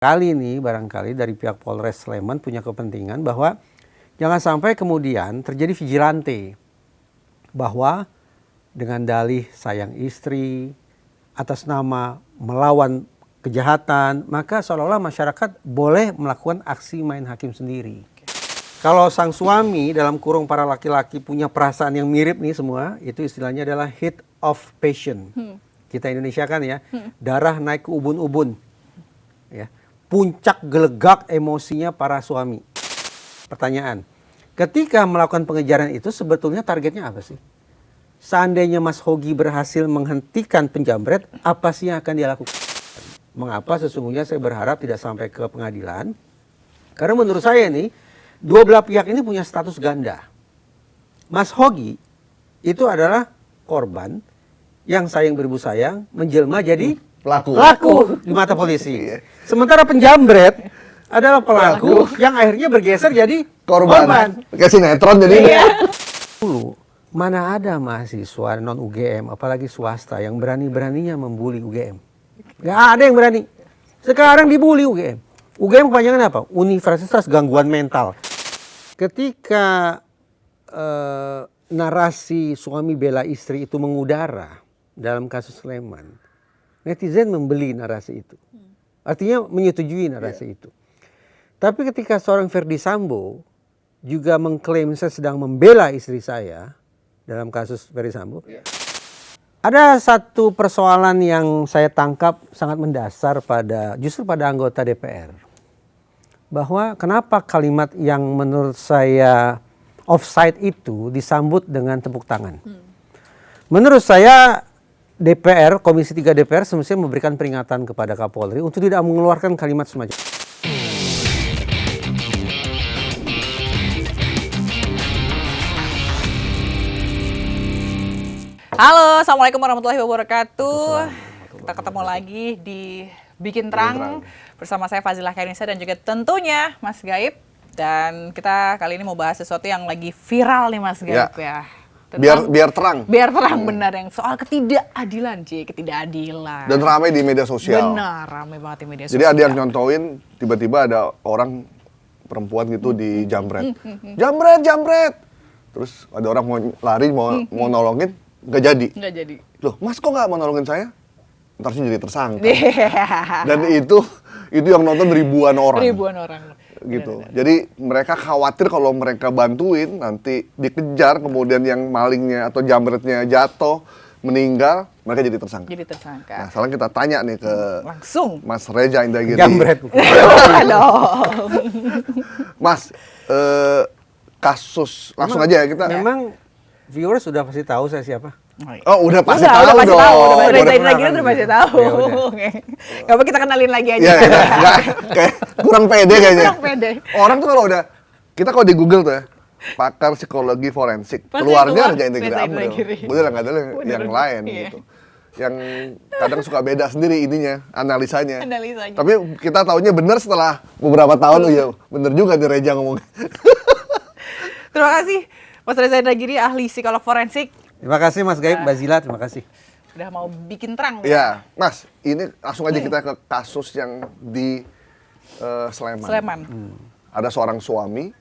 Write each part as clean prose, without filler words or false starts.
Kali ini barangkali dari pihak Polres Sleman punya kepentingan bahwa jangan sampai kemudian terjadi vigilante, bahwa dengan dalih sayang istri atas nama melawan kejahatan, maka seolah-olah masyarakat boleh melakukan aksi main hakim sendiri. Kalau sang suami dalam kurung para laki-laki punya perasaan yang mirip nih semua, itu istilahnya adalah heat of passion. Kita Indonesia kan ya, darah naik ke ubun-ubun. Ya. Puncak gelegak emosinya para suami. Pertanyaan, ketika melakukan pengejaran itu sebetulnya targetnya apa sih? Seandainya Mas Hogi berhasil menghentikan penjamret, apa sih yang akan dia lakukan? Mengapa sesungguhnya saya berharap tidak sampai ke pengadilan? Karena menurut saya nih, dua belah pihak ini punya status ganda. Mas Hogi itu adalah korban yang sayang beribu sayang menjelma jadi pelaku di mata polisi. Sementara penjamret adalah pelaku yang akhirnya bergeser jadi korban. Kayak sinetron jadi. Dulu mana ada mahasiswa non UGM apalagi swasta yang berani-beraninya membuli UGM. Gak ada yang berani. Sekarang dibully UGM. UGM kepanjangan apa? Universitas Gangguan Mental. Ketika narasi suami bela istri itu mengudara dalam kasus Sleman, netizen membeli narasi itu. Artinya menyetujui narasi itu. Tapi ketika seorang Ferdy Sambo juga mengklaim saya sedang membela istri saya dalam kasus Ferdy Sambo, ada satu persoalan yang saya tangkap sangat mendasar justru pada anggota DPR. Bahwa kenapa kalimat yang menurut saya offside itu disambut dengan tepuk tangan. Menurut saya DPR, Komisi 3 DPR semestinya memberikan peringatan kepada Kapolri untuk tidak mengeluarkan kalimat semacam. Halo, Assalamualaikum warahmatullahi wabarakatuh. Kita ketemu lagi di Bikin Terang bersama saya Fazilah Kainisa dan juga tentunya Mas Gaib. Dan kita kali ini mau bahas sesuatu yang lagi viral nih Mas Gaib ya. Biar terang. Biar terang benar yang soal ketidakadilan, ketidakadilan. Dan ramai di media sosial. Benar, ramai banget di media Jadi sosial. ada yang nyontoin, tiba-tiba ada orang perempuan gitu di jambret. Jambret. Terus ada orang mau lari, mau nolongin, nggak jadi. Nggak jadi. Loh, Mas kok nggak mau nolongin saya? Ntar sih jadi tersangka. Dan itu yang nonton ribuan orang. Ribuan orang. Gitu. Jadi mereka khawatir kalau mereka bantuin nanti dikejar, kemudian yang malingnya atau jambretnya jatuh, meninggal, mereka jadi tersangka. Jadi tersangka. Nah, sekarang kita tanya nih ke langsung Mas Reza Indragiri. Jambret. Mas, kasus langsung aja ya kita. Memang viewers sudah pasti tahu saya siapa. Oh, udah pasti udah tahu pasti dong. tahu. Udah Udah Reza Indragiri udah pasti tahu. Ya udah. Gak apa kita kenalin lagi aja. Iya, kayak kurang pede kayaknya. Kurang pede. Orang tuh kalau udah, kita kalau di Google tuh ya, pakar psikologi forensik, Pasti keluarnya keluar Reza Indragiri Reza Amril. Indragiri. Bener nggak ada yang lain Iya. gitu. Yang kadang suka beda sendiri ininya, analisanya. Analisanya. Tapi kita taunya bener setelah beberapa tahun, oh ya bener juga nih Reza ngomong. Terima kasih Mas Reza Indragiri, ahli psikolog forensik. Terima kasih Mas Gaib, Bazila, terima kasih. Udah mau bikin terang. Ya, Mas, ini langsung aja kita ke kasus yang di Sleman. Sleman. Ada seorang suami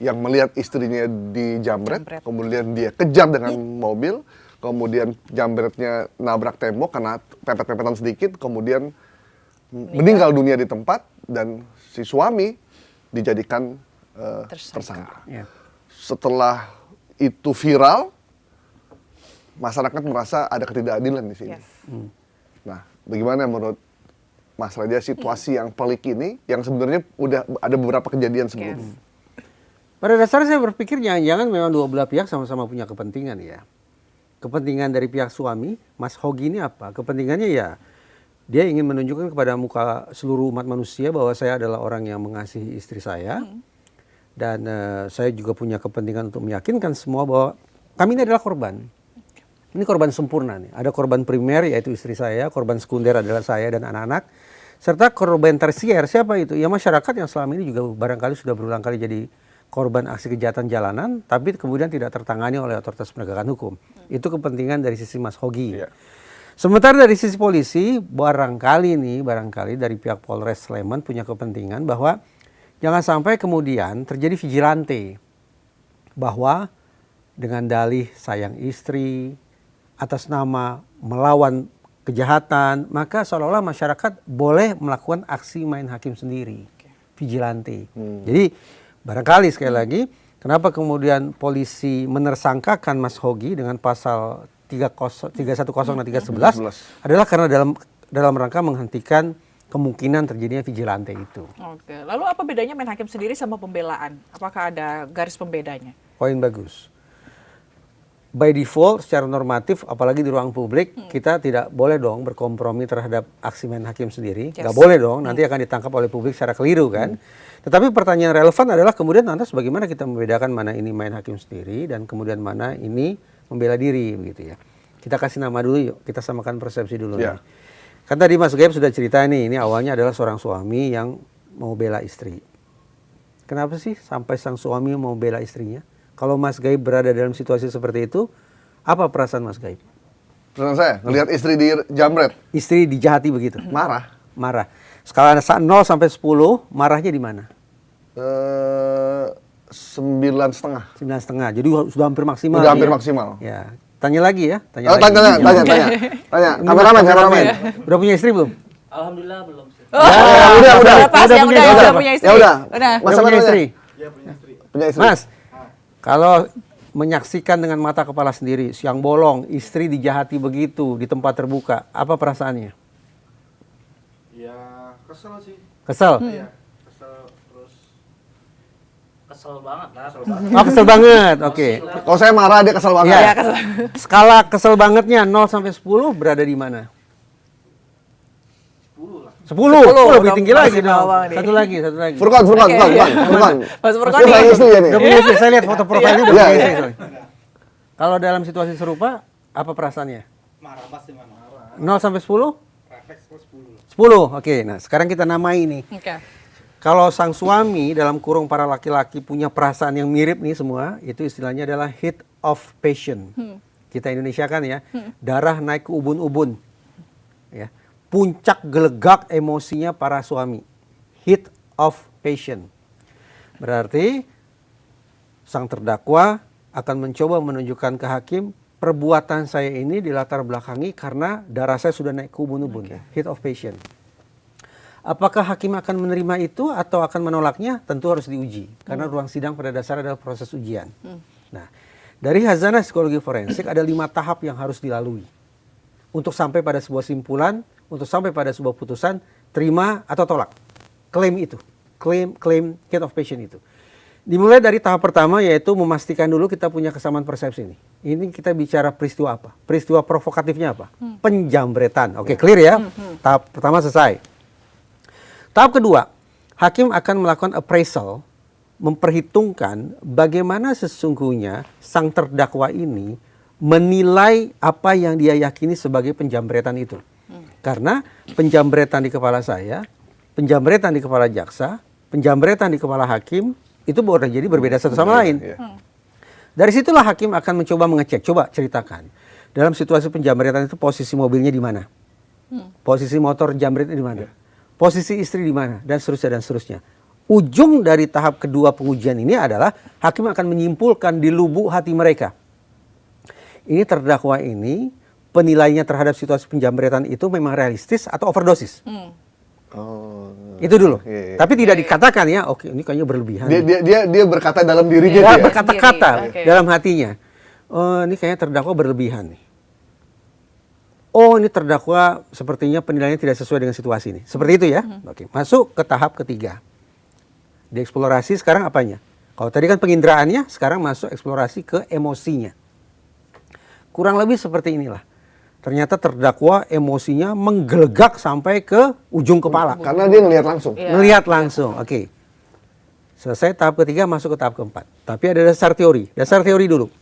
yang melihat istrinya dijambret, Jambret. kemudian dia kejar dengan mobil, kemudian jambretnya nabrak tembok, kena pepet-pepetan sedikit, kemudian meninggal dunia di tempat, dan si suami dijadikan tersangka. Ya. Setelah itu viral, masyarakat merasa ada ketidakadilan di sini. Yes. Nah, bagaimana menurut Mas Reza situasi yang pelik ini, yang sebenarnya udah ada beberapa kejadian sebelumnya? Yes. Pada dasarnya saya berpikir jangan-jangan memang dua belah pihak sama-sama punya kepentingan ya. Kepentingan dari pihak suami, Mas Hogi ini apa? Kepentingannya ya, dia ingin menunjukkan kepada muka seluruh umat manusia bahwa saya adalah orang yang mengasihi istri saya. Dan saya juga punya kepentingan untuk meyakinkan semua bahwa kami ini adalah korban. Ini korban sempurna nih. Ada korban primer yaitu istri saya, korban sekunder adalah saya dan anak-anak. Serta korban tersier, siapa itu? Ya masyarakat yang selama ini juga barangkali sudah berulang kali jadi korban aksi kejahatan jalanan, tapi kemudian tidak tertangani oleh otoritas penegakan hukum. Itu kepentingan dari sisi Mas Hogi. Iya. Sementara dari sisi polisi, barangkali dari pihak Polres Sleman punya kepentingan bahwa jangan sampai kemudian terjadi vigilante. Bahwa dengan dalih sayang istri, atas nama melawan kejahatan, maka seolah-olah masyarakat boleh melakukan aksi main hakim sendiri. Vigilante. Jadi barangkali sekali lagi, kenapa kemudian polisi menersangkakan Mas Hogi dengan pasal 310 dan 311 adalah karena dalam rangka menghentikan kemungkinan terjadinya vigilante itu. Oke. Lalu apa bedanya main hakim sendiri sama pembelaan? Apakah ada garis pembedanya? Poin bagus. By default secara normatif, apalagi di ruang publik, kita tidak boleh dong berkompromi terhadap aksi main hakim sendiri. Yes. Nggak boleh dong, nanti akan ditangkap oleh publik secara keliru kan. Tetapi pertanyaan relevan adalah kemudian lantas bagaimana kita membedakan mana ini main hakim sendiri dan kemudian mana ini membela diri begitu ya. Kita kasih nama dulu yuk, kita samakan persepsi dulu nih. Kan tadi Mas Gaib sudah cerita nih, ini awalnya adalah seorang suami yang mau bela istri. Kenapa sih sampai sang suami mau bela istrinya? Kalau Mas Gaib berada dalam situasi seperti itu, apa perasaan Mas Gaib? Perasaan saya, ngelihat istri di jambret. Istri dijahati begitu? Marah. Marah. Skala 0 sampai 10, marahnya di mana? 9,5. 9,5. Jadi sudah hampir maksimal. Udah hampir maksimal. Ya. Tanya lagi ya. Tanya. Kameramen. Udah punya istri belum? Alhamdulillah belum sih. Udah. Pas yang udah punya istri. Ya udah. Udah. Udah punya istri? Iya punya istri. Punya istri. Mas, kalau menyaksikan dengan mata kepala sendiri, siang bolong, istri dijahati begitu di tempat terbuka, apa perasaannya? Ya kesel sih. Kesel? Iya, kesel terus kesel banget lah. Oh, kesel banget. Oke. Kalau saya marah dia kesel banget. Ya. Skala kesel bangetnya 0 sampai 10 berada di mana? 10 lah. 10 lebih tinggi lagi masih dong. bawah nih. Satu lagi. Furqan. Mas Furqan Itu nih. saya istri ya nih. Udah punya istri, saya lihat foto profilnya udah Iya, punya iya. istri. Sorry. Kalau dalam situasi serupa, apa perasaannya? Marah pasti marah. 0 sampai 10? Refleks 10 lah. 10. Oke, nah sekarang kita namai nih. Oke. Kalau sang suami dalam kurung para laki-laki punya perasaan yang mirip nih semua, itu istilahnya adalah heat of passion. Kita Indonesia kan ya, darah naik ke ubun-ubun. Ya. Puncak gelegak emosinya para suami. Heat of passion. Berarti sang terdakwa akan mencoba menunjukkan ke hakim, perbuatan saya ini dilatar belakangi karena darah saya sudah naik ke ubun-ubun. Heat of passion. Apakah hakim akan menerima itu atau akan menolaknya? Tentu harus diuji. Karena ruang sidang pada dasar adalah proses ujian. Nah, dari Khazanah Psikologi Forensik ada 5 tahap yang harus dilalui. Untuk sampai pada sebuah simpulan, untuk sampai pada sebuah putusan, terima atau tolak. Klaim itu. Klaim heat of passion itu. Dimulai dari tahap pertama yaitu memastikan dulu kita punya kesamaan persepsi ini. Ini kita bicara peristiwa apa? Peristiwa provokatifnya apa? Penjambretan. Oke, clear ya? Tahap pertama selesai. Tahap kedua, hakim akan melakukan appraisal, memperhitungkan bagaimana sesungguhnya sang terdakwa ini menilai apa yang dia yakini sebagai penjambretan itu. Karena penjambretan di kepala saya, penjambretan di kepala jaksa, penjambretan di kepala hakim, itu boleh jadi berbeda satu sama lain. Dari situlah hakim akan mencoba mengecek, coba ceritakan. Dalam situasi penjambretan itu posisi mobilnya di mana? Posisi motor jambretnya di mana? Posisi istri di mana? Dan seterusnya dan seterusnya. Ujung dari tahap kedua pengujian ini adalah hakim akan menyimpulkan di lubuk hati mereka. Ini terdakwa ini penilaiannya terhadap situasi penjambretan itu memang realistis atau overdosis. Oh. Itu dulu. Iya. Tapi tidak dikatakan ya, oke ini kayaknya berlebihan. Dia berkata dalam dirinya Dia dia. berkata-kata Oke. dalam hatinya. Oh, ini kayaknya terdakwa berlebihan nih. Oh, ini terdakwa sepertinya penilaiannya tidak sesuai dengan situasi ini. Seperti itu ya. Oke, masuk ke tahap ketiga. Dieksplorasi sekarang apanya? Kalau tadi kan pengindraannya, sekarang masuk eksplorasi ke emosinya. Kurang lebih seperti inilah. Ternyata terdakwa emosinya menggelegak sampai ke ujung kepala. Karena dia ngelihat langsung. Iya. Melihat langsung. Oke. Selesai tahap ketiga, masuk ke tahap keempat. Tapi ada dasar teori. Dasar teori dulu.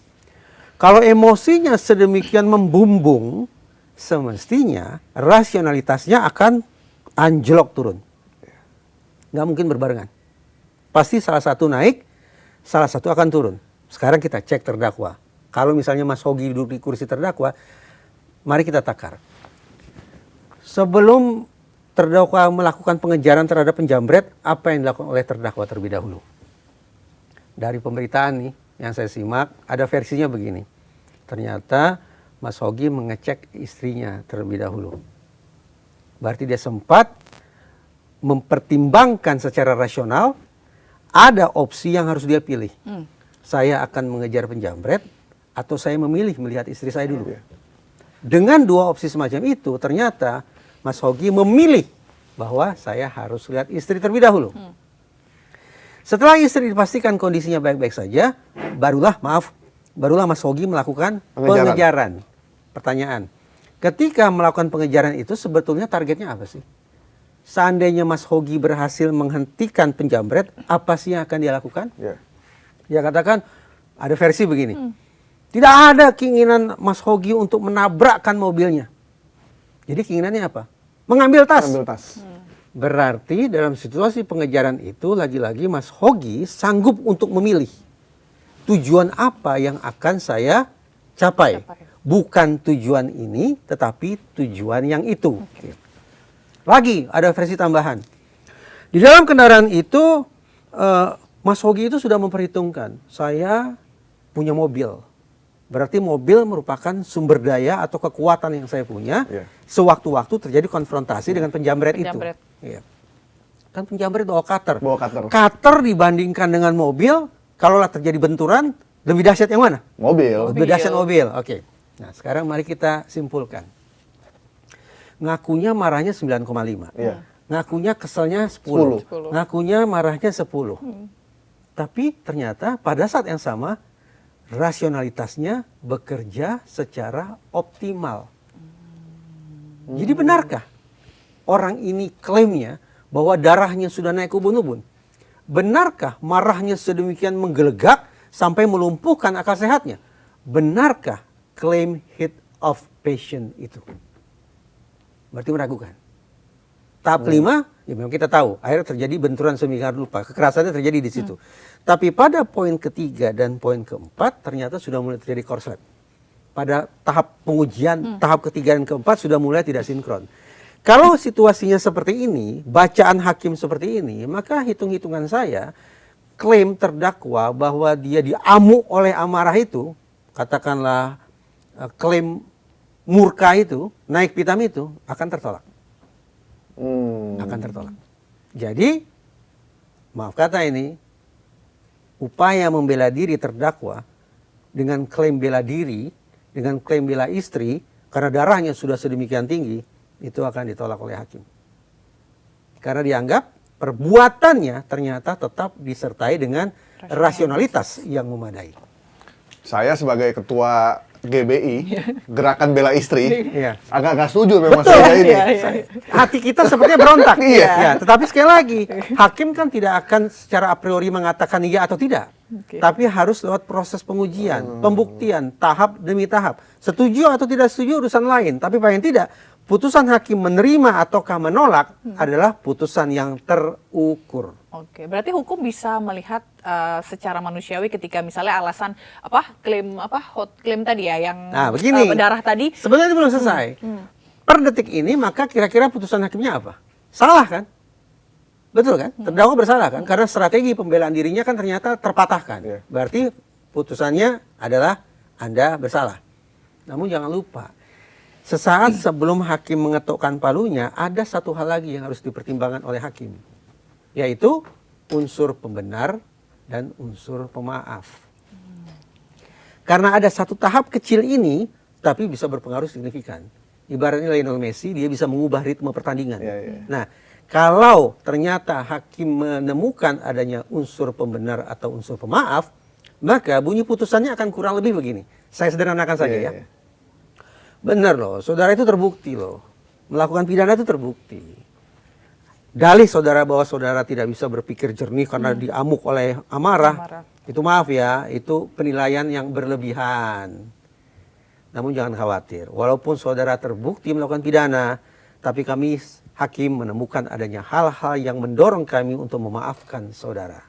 Kalau emosinya sedemikian membumbung, semestinya rasionalitasnya akan anjlok turun. Nggak mungkin berbarengan. Pasti salah satu naik, salah satu akan turun. Sekarang kita cek terdakwa. Kalau misalnya Mas Hogi duduk di kursi terdakwa, mari kita takar. sebelum terdakwa melakukan pengejaran terhadap penjamret, apa yang dilakukan oleh terdakwa terlebih dahulu? Dari pemberitaan nih yang saya simak, ada versinya begini. Ternyata Mas Hogi mengecek istrinya terlebih dahulu. Berarti dia sempat mempertimbangkan secara rasional, ada opsi yang harus dia pilih. Saya akan mengejar penjamret atau saya memilih melihat istri saya dulu. Dengan dua opsi semacam itu, ternyata Mas Hogi memilih bahwa saya harus lihat istri terlebih dahulu. Setelah istri dipastikan kondisinya baik-baik saja, barulah Mas Hogi melakukan pengejaran. Pertanyaan, ketika melakukan pengejaran itu sebetulnya targetnya apa sih? Seandainya Mas Hogi berhasil menghentikan penjamret, apa sih yang akan dia lakukan? Ya katakan, ada versi begini. Tidak ada keinginan Mas Hogi untuk menabrakkan mobilnya. Jadi keinginannya apa? Mengambil tas. Berarti dalam situasi pengejaran itu, lagi-lagi Mas Hogi sanggup untuk memilih. Tujuan apa yang akan saya capai? Bukan tujuan ini, tetapi tujuan yang itu. Lagi ada versi tambahan. Di dalam kendaraan itu, Mas Hogi itu sudah memperhitungkan, saya punya mobil. Berarti mobil merupakan sumber daya atau kekuatan yang saya punya. Sewaktu-waktu terjadi konfrontasi dengan penjamret itu. Iya. Kan penjamret bawa cutter. Cutter dibandingkan dengan mobil, kalaulah terjadi benturan, lebih dahsyat yang mana? Mobil. Lebih dahsyat mobil. Oke. Nah, sekarang mari kita simpulkan. Ngakunya marahnya 9,5. Ngakunya keselnya 10. Ngakunya marahnya 10. Tapi ternyata pada saat yang sama, rasionalitasnya bekerja secara optimal. Jadi benarkah orang ini klaimnya bahwa darahnya sudah naik ubun-ubun? Benarkah marahnya sedemikian menggelegak sampai melumpuhkan akal sehatnya? Benarkah klaim heat of passion itu? Berarti meragukan. Tahap kelima, ya memang kita tahu, akhirnya terjadi benturan sedemikian rupa. Kekerasannya terjadi di situ. Tapi pada poin ketiga dan poin keempat, ternyata sudah mulai terjadi korslet. Pada tahap pengujian, tahap ketiga dan keempat sudah mulai tidak sinkron. Kalau situasinya seperti ini, bacaan hakim seperti ini, maka hitung-hitungan saya, klaim terdakwa bahwa dia diamuk oleh amarah itu, katakanlah klaim murka itu, naik pitam itu, akan tertolak. Akan tertolak. Jadi, maaf kata ini, upaya membela diri terdakwa dengan klaim bela diri, dengan klaim bela istri, karena darahnya sudah sedemikian tinggi, itu akan ditolak oleh hakim. Karena dianggap perbuatannya ternyata tetap disertai dengan rasionalitas yang memadai. Saya sebagai ketua GBI, Gerakan Bela Istri, Iya. agak setuju memang Betul. saya ini. Hati kita sepertinya berontak. Iya. Ya, tetapi sekali lagi, hakim kan tidak akan secara a priori mengatakan iya atau tidak. Tapi harus lewat proses pengujian, pembuktian, tahap demi tahap. Setuju atau tidak setuju urusan lain. Tapi paling tidak, putusan hakim menerima ataukah menolak adalah putusan yang terukur. Oke, berarti hukum bisa melihat secara manusiawi ketika misalnya alasan hot claim tadi ya yang begini. darah tadi. Sebenarnya belum selesai. Per detik ini maka kira-kira putusan hakimnya apa? Salah kan? Betul kan? Terdakwa bersalah kan? Karena strategi pembelaan dirinya kan ternyata terpatahkan. Berarti putusannya adalah Anda bersalah. Namun jangan lupa, sesaat sebelum hakim mengetukkan palunya, ada satu hal lagi yang harus dipertimbangkan oleh hakim. Yaitu unsur pembenar dan unsur pemaaf. Karena ada satu tahap kecil ini, tapi bisa berpengaruh signifikan. Ibaratnya Lionel Messi, dia bisa mengubah ritme pertandingan. Nah, kalau ternyata hakim menemukan adanya unsur pembenar atau unsur pemaaf, maka bunyi putusannya akan kurang lebih begini. Saya sederhanakan saja ya. Benar loh, saudara itu terbukti loh. Melakukan pidana itu terbukti. Dalih saudara bahwa saudara tidak bisa berpikir jernih karena diamuk oleh amarah. Itu maaf ya, itu penilaian yang berlebihan. Namun jangan khawatir, walaupun saudara terbukti melakukan pidana, tapi kami hakim menemukan adanya hal-hal yang mendorong kami untuk memaafkan saudara.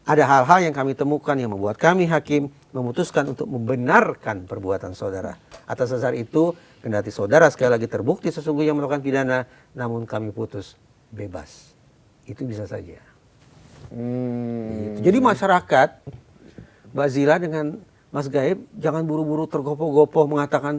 Ada hal-hal yang kami temukan yang membuat kami hakim memutuskan untuk membenarkan perbuatan saudara. Atas dasar itu, Kendati saudara sekali lagi terbukti sesungguhnya melakukan pidana, namun kami putus bebas. Itu bisa saja. Gitu. Jadi masyarakat, Mbak Zila dengan Mas Gaib, jangan buru-buru tergopoh-gopoh mengatakan,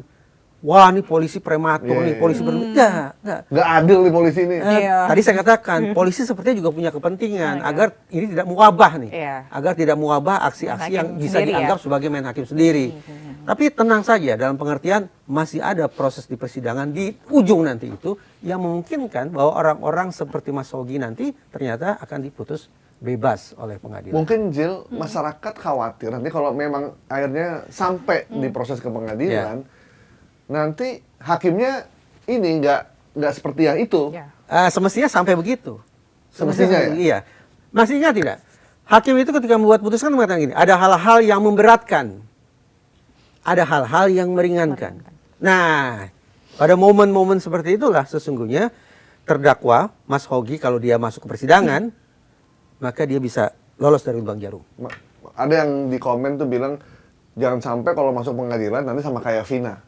wah ini polisi prematur nih, polisi enggak. Nggak adil nih polisi ini. Tadi saya katakan, polisi sepertinya juga punya kepentingan agar ini tidak muwabah nih. Agar tidak muwabah aksi-aksi yang bisa dianggap sebagai main hakim sendiri. Tapi tenang saja, dalam pengertian masih ada proses di persidangan di ujung nanti itu yang memungkinkan bahwa orang-orang seperti Mas Hogi nanti ternyata akan diputus bebas oleh pengadilan. Mungkin Jill, masyarakat khawatir nanti kalau memang akhirnya sampai di proses ke pengadilan, nanti hakimnya ini nggak seperti yang itu. Semestinya sampai begitu. Semestinya ya? Iya. Masih ingat tidak? Hakim itu ketika membuat putusan mengatakan gini, ada hal-hal yang memberatkan. Ada hal-hal yang meringankan. Nah, pada momen-momen seperti itulah sesungguhnya terdakwa, Mas Hogi kalau dia masuk ke persidangan, maka dia bisa lolos dari lubang jarum. Ada yang di komen tuh bilang, jangan sampai kalau masuk pengadilan nanti sama kayak Vina.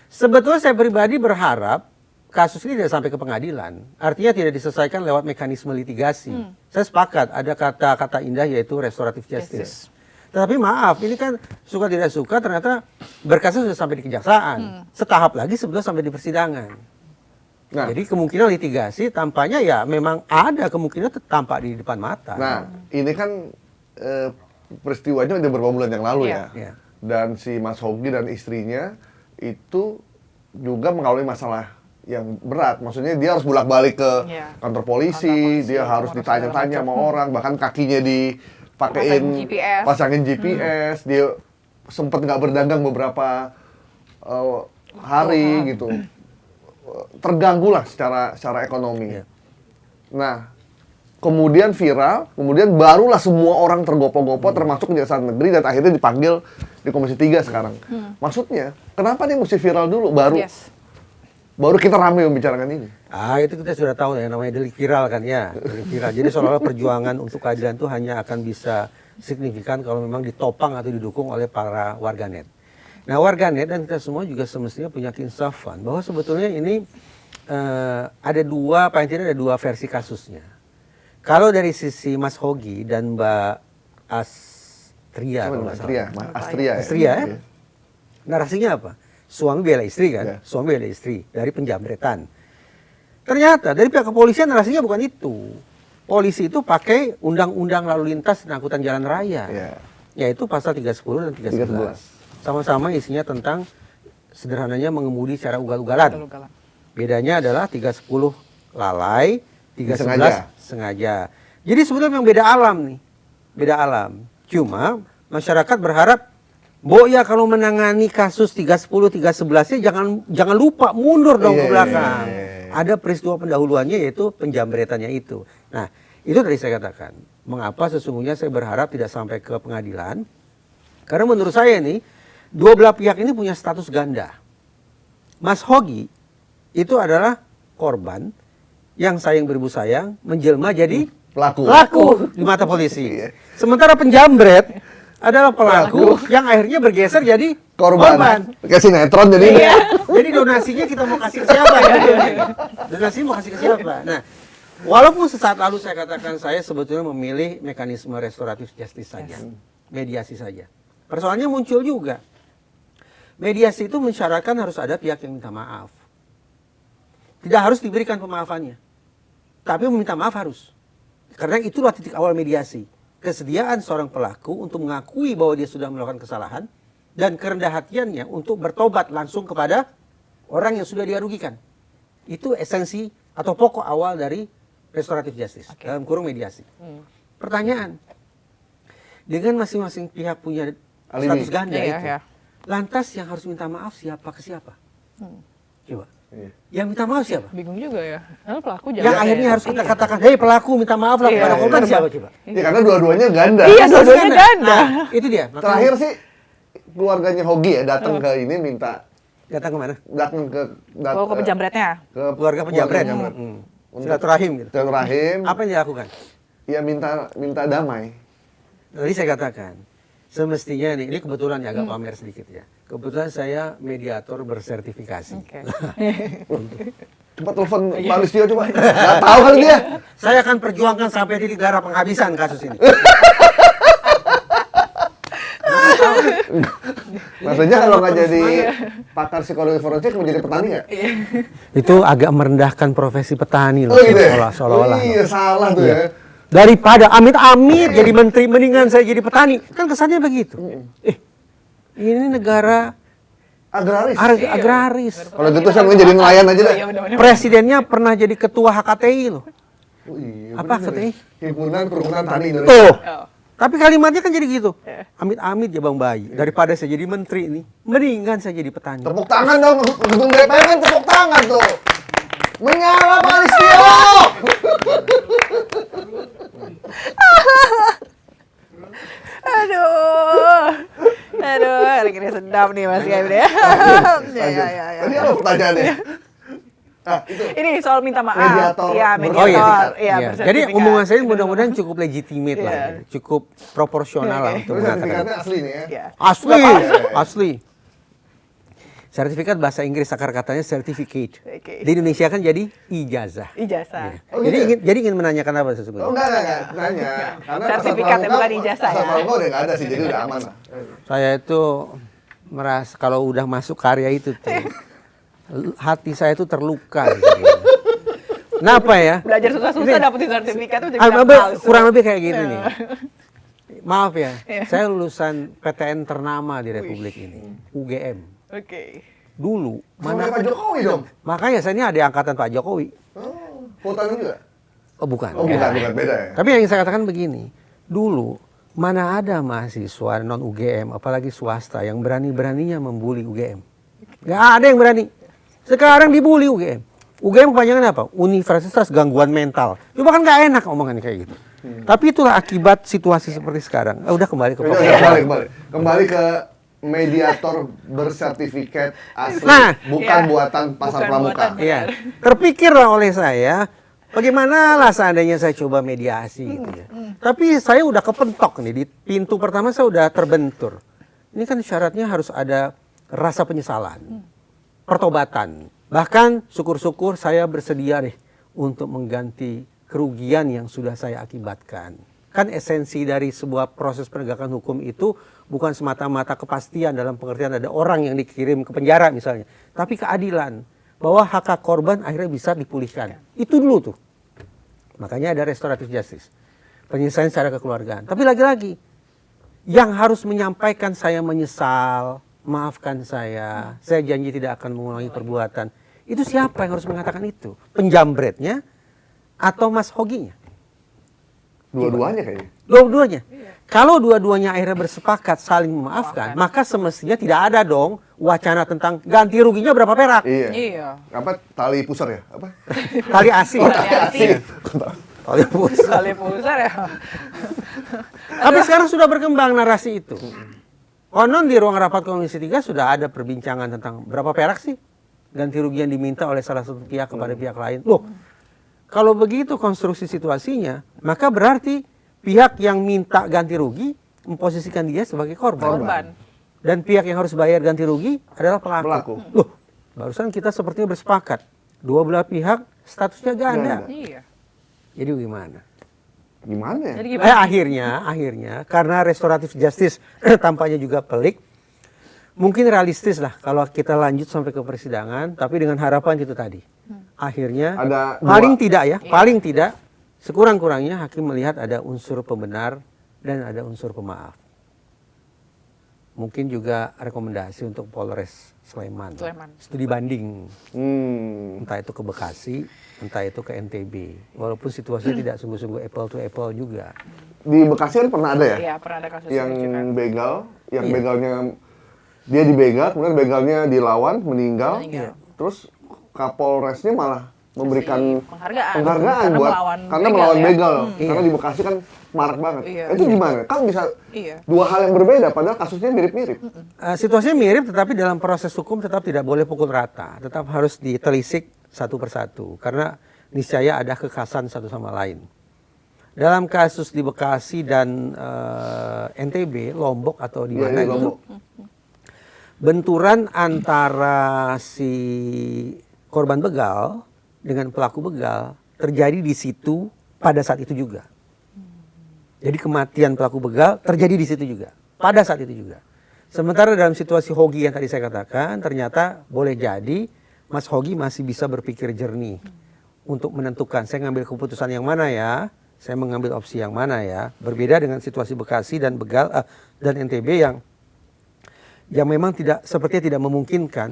Sebetulnya saya pribadi berharap kasus ini tidak sampai ke pengadilan. Artinya tidak diselesaikan lewat mekanisme litigasi. Saya sepakat, ada kata-kata indah yaitu restoratif justice. Tetapi maaf, ini kan suka tidak suka ternyata berkasnya sudah sampai di kejaksaan. Setahap lagi sebetulnya sampai di persidangan. Nah, jadi kemungkinan litigasi tampaknya ya memang ada kemungkinan tampak di depan mata. Nah, ini kan peristiwanya udah beberapa bulan yang lalu ya. Dan si Mas Hogi dan istrinya itu juga mengalami masalah yang berat. Maksudnya dia harus bolak-balik ke kantor polisi, dia harus ditanya-tanya sama orang, bahkan kakinya dipakein pasangin GPS, dia sempat nggak berdagang beberapa hari gitu. Terganggu lah secara ekonomi. Nah, kemudian viral, kemudian barulah semua orang tergopoh-gopoh termasuk Kejaksaan Negeri dan akhirnya dipanggil di Komisi 3 sekarang. Maksudnya, kenapa nih mesti viral dulu baru kita ramai membicarakan ini? Itu kita sudah tahu ya, namanya delik viral kan ya. Delik viral. Jadi seolah-olah perjuangan untuk keadilan itu hanya akan bisa signifikan kalau memang ditopang atau didukung oleh para warganet. Nah, warganet dan kita semua juga semestinya punya keinsafan bahwa sebetulnya ini ada paling tidak ada dua versi kasusnya. Kalau dari sisi Mas Hogi dan Mbak Astria, Astria, narasinya apa? Suami bela istri kan, suami bela istri dari penjamretan. Ternyata dari pihak kepolisian narasinya bukan itu. Polisi itu pakai undang-undang lalu lintas dan angkutan jalan raya, yaitu pasal 310 dan 311. Sama-sama isinya tentang sederhananya mengemudi secara ugal-ugalan. Bedanya adalah 310 lalai, 311 sengaja. Jadi sebenarnya memang beda alam nih. Beda alam. Cuma masyarakat berharap ya kalau menangani kasus 310, 311-nya jangan lupa mundur dong ke belakang. Ada peristiwa pendahuluannya yaitu penjamretannya itu. Nah, itu tadi saya katakan. Mengapa sesungguhnya saya berharap tidak sampai ke pengadilan? Karena menurut saya nih, dua belah pihak ini punya status ganda. Mas Hogi itu adalah korban yang sayang beribu sayang menjelma jadi pelaku di mata polisi. Sementara penjamret adalah pelaku yang akhirnya bergeser jadi korban. Kayak sinetron jadi. Jadi donasinya kita mau kasih ke siapa ya? Donasi mau kasih ke siapa? Nah, walaupun sesaat lalu saya katakan saya sebetulnya memilih mekanisme restoratif justice saja. Mediasi saja. Persoalannya muncul juga. Mediasi itu mensyaratkan harus ada pihak yang minta maaf. Tidak harus diberikan pemaafannya. Tapi meminta maaf harus. Karena itulah titik awal mediasi. Kesediaan seorang pelaku untuk mengakui bahwa dia sudah melakukan kesalahan dan kerendah hatiannya untuk bertobat langsung kepada orang yang sudah dia rugikan. Itu esensi atau pokok awal dari restoratif justice, dalam kurung mediasi. Pertanyaan, dengan masing-masing pihak punya status ganda itu, lantas yang harus minta maaf siapa ke siapa? Coba. Yang minta maaf siapa? Bingung juga ya. Pelaku yang akhirnya harus kita katakan, hei pelaku minta maaf lah kepada korban siapa coba? Ya karena dua-duanya ganda. Iya, dua-duanya ganda. Nah, itu dia. Terakhir sih keluarganya Hogi ya datang ke ini minta. Datang kemana? Datang ke penjamretnya. Ke keluarga penjamret. Silaturahim gitu. Silaturahim. Apa yang dilakukan? Ya minta damai. Tadi saya katakan, semestinya nih, ini kebetulan ya agak pamer sedikit ya. Kebetulan saya mediator bersertifikasi. Oke. Coba telepon Pak Listio coba. Nggak tahu kali dia. Saya akan perjuangkan sampai titik darah penghabisan kasus ini. Maksudnya kalau nggak jadi pakar psikologi forensik mau jadi petani nggak? Itu agak merendahkan profesi petani loh. Oh gitu ya? Seolah-olah. Oh, iya, salah tuh ya. Daripada amit-amit jadi menteri, mendingan saya jadi petani. Kan kesannya begitu. Ini negara Agraris. agraris. Kalau gitu saya mau jadi nelayan aja deh. Iya, benar-benar. Presidennya pernah jadi ketua HKTI loh. Oh, iya, Apa bener. HKTI? Himpunan Kerukunan Tani Indonesia. Tuh. Oh. Tapi kalimatnya kan jadi gitu. Amit-amit ya Bang Bayi. Daripada saya jadi menteri ini, mendingan saya jadi petani. Tepuk tangan dong, gedung DPR kan tepuk tangan tuh. Menyala Pak Listio. Aduh, hari ini sedap nih Mas Gaib deh. Ya. Tadi apa pertanyaannya? Ah, itu. Ini soal minta maaf. Mediator. Iya, Oh, mediator. iya. Iya, Iya. bersertifikat. Jadi omongan saya mudah-mudahan cukup legitimate lah, Iya. cukup proporsional lah Oke. untuk Tapi mengatakan. sertifikatnya asli nih ya. Iya. Asli, Apa? asli. Sertifikat bahasa Inggris akar katanya certificate. Oke. Di Indonesia kan jadi ijazah. Ijazah. Oh, Jadi gitu ya? ingin menanyakan apa Oh sesungguhnya? enggak. Nanya. Karena Sertifikat ya, bukan ijazah ya. Asal pramuka udah nggak ada sih, jadi udah aman lah. Saya itu merasa kalau udah masuk karya itu tuh hati saya itu terluka. Gitu. Kenapa ya? Belajar susah-susah Ini- dapetin sertifikat tuh jadi kurang lebih kayak gini nih. Maaf ya, Iya. saya lulusan PTN ternama di Republik ini, UGM. Oke. Dulu, Mana mana Pak Jokowi dong? makanya saya ini ada angkatan Pak Jokowi. Oh, Putaran juga? Oh bukan. Oh, bukan beda ya. Tapi yang saya katakan begini, dulu mana ada mahasiswa non UGM, apalagi swasta yang berani-beraninya membuli UGM. Gak ada yang berani. Sekarang dibully UGM. UGM kepanjangan apa? Universitas Gangguan Mental. Coba kan gak enak omongannya kayak gitu. Tapi itulah akibat situasi seperti sekarang. Udah kembali ke Udah, pokoknya. kembali ke mediator bersertifikat asli, Nah, bukan iya. buatan pasar Bukan pramuka. buatan. Iya. Terpikirlah oleh saya, bagaimana lah seandainya saya coba mediasi gitu ya. Tapi saya udah kepentok nih, di pintu pertama saya udah terbentur. Ini kan syaratnya harus ada rasa penyesalan, pertobatan. Bahkan syukur-syukur saya bersedia deh untuk mengganti kerugian yang sudah saya akibatkan. Kan esensi dari sebuah proses penegakan hukum itu bukan semata-mata kepastian dalam pengertian ada orang yang dikirim ke penjara misalnya. Tapi keadilan. Bahwa hak korban akhirnya bisa dipulihkan. Itu dulu tuh. Makanya ada restoratif justice. Penyelesaian secara kekeluargaan. Tapi lagi-lagi, yang harus menyampaikan saya menyesal, maafkan saya janji tidak akan mengulangi perbuatan. Itu siapa yang harus mengatakan itu? Penjambretnya atau Mas Hoginya? Dua-duanya kayaknya. Dua-duanya. Kalau dua-duanya akhirnya bersepakat saling memaafkan, maka semestinya tidak ada dong wacana tentang ganti ruginya berapa perak. Iya. Iya. Apa tali pusar ya? Apa? Tali asih. Asih. Tali pusar. Kali pusar ya. Tapi sekarang sudah berkembang narasi itu. Konon di ruang rapat Komisi 3 sudah ada perbincangan tentang berapa perak sih ganti rugi yang diminta oleh salah satu pihak kepada pihak lain. Loh, kalau begitu konstruksi situasinya, maka berarti pihak yang minta ganti rugi memposisikan dia sebagai korban. Dan pihak yang harus bayar ganti rugi adalah pelaku. Loh, barusan kita sepertinya bersepakat. Dua belah pihak statusnya ganda. Iya. Jadi gimana? Gimana ya? Jadi gimana? Akhirnya karena restoratif justice tampaknya juga pelik, mungkin realistis lah kalau kita lanjut sampai ke persidangan, tapi dengan harapan itu tadi. Akhirnya Ada paling dua. tidak ya, paling tidak sekurang-kurangnya hakim melihat ada unsur pembenar dan ada unsur pemaaf. Mungkin juga rekomendasi untuk Polres Sleman. Studi banding, entah itu ke Bekasi, entah itu ke NTB. Walaupun situasinya tidak sungguh-sungguh apple to apple juga. Di Bekasi kan pernah ada ya? Iya, pernah ada kasus Yang itu kan. begal, yang Iya. begalnya dia dibegal, kemudian begalnya dilawan, meninggal. Meninggal. Terus Kapolresnya malah memberikan Penghargaan. buat karena melawan ya. begal. Iya. Karena di Bekasi kan marak banget. Iya. Itu gimana? Kan bisa Iya. dua hal yang berbeda padahal kasusnya mirip-mirip. Situasinya mirip, tetapi dalam proses hukum tetap tidak boleh pukul rata. Tetap harus ditelisik satu persatu. Karena niscaya ada kekhasan satu sama lain. dalam kasus di Bekasi dan NTB, Lombok atau di mana Iya, gitu, Lombok. benturan antara si korban begal dengan pelaku begal terjadi di situ pada saat itu juga. Jadi kematian pelaku begal terjadi di situ juga, pada saat itu juga. Sementara dalam situasi Hogi yang tadi saya katakan, ternyata boleh jadi Mas Hogi masih bisa berpikir jernih untuk menentukan saya ngambil keputusan yang mana ya, saya mengambil opsi yang mana ya. Berbeda dengan situasi Bekasi dan begal dan NTB yang memang sepertinya tidak memungkinkan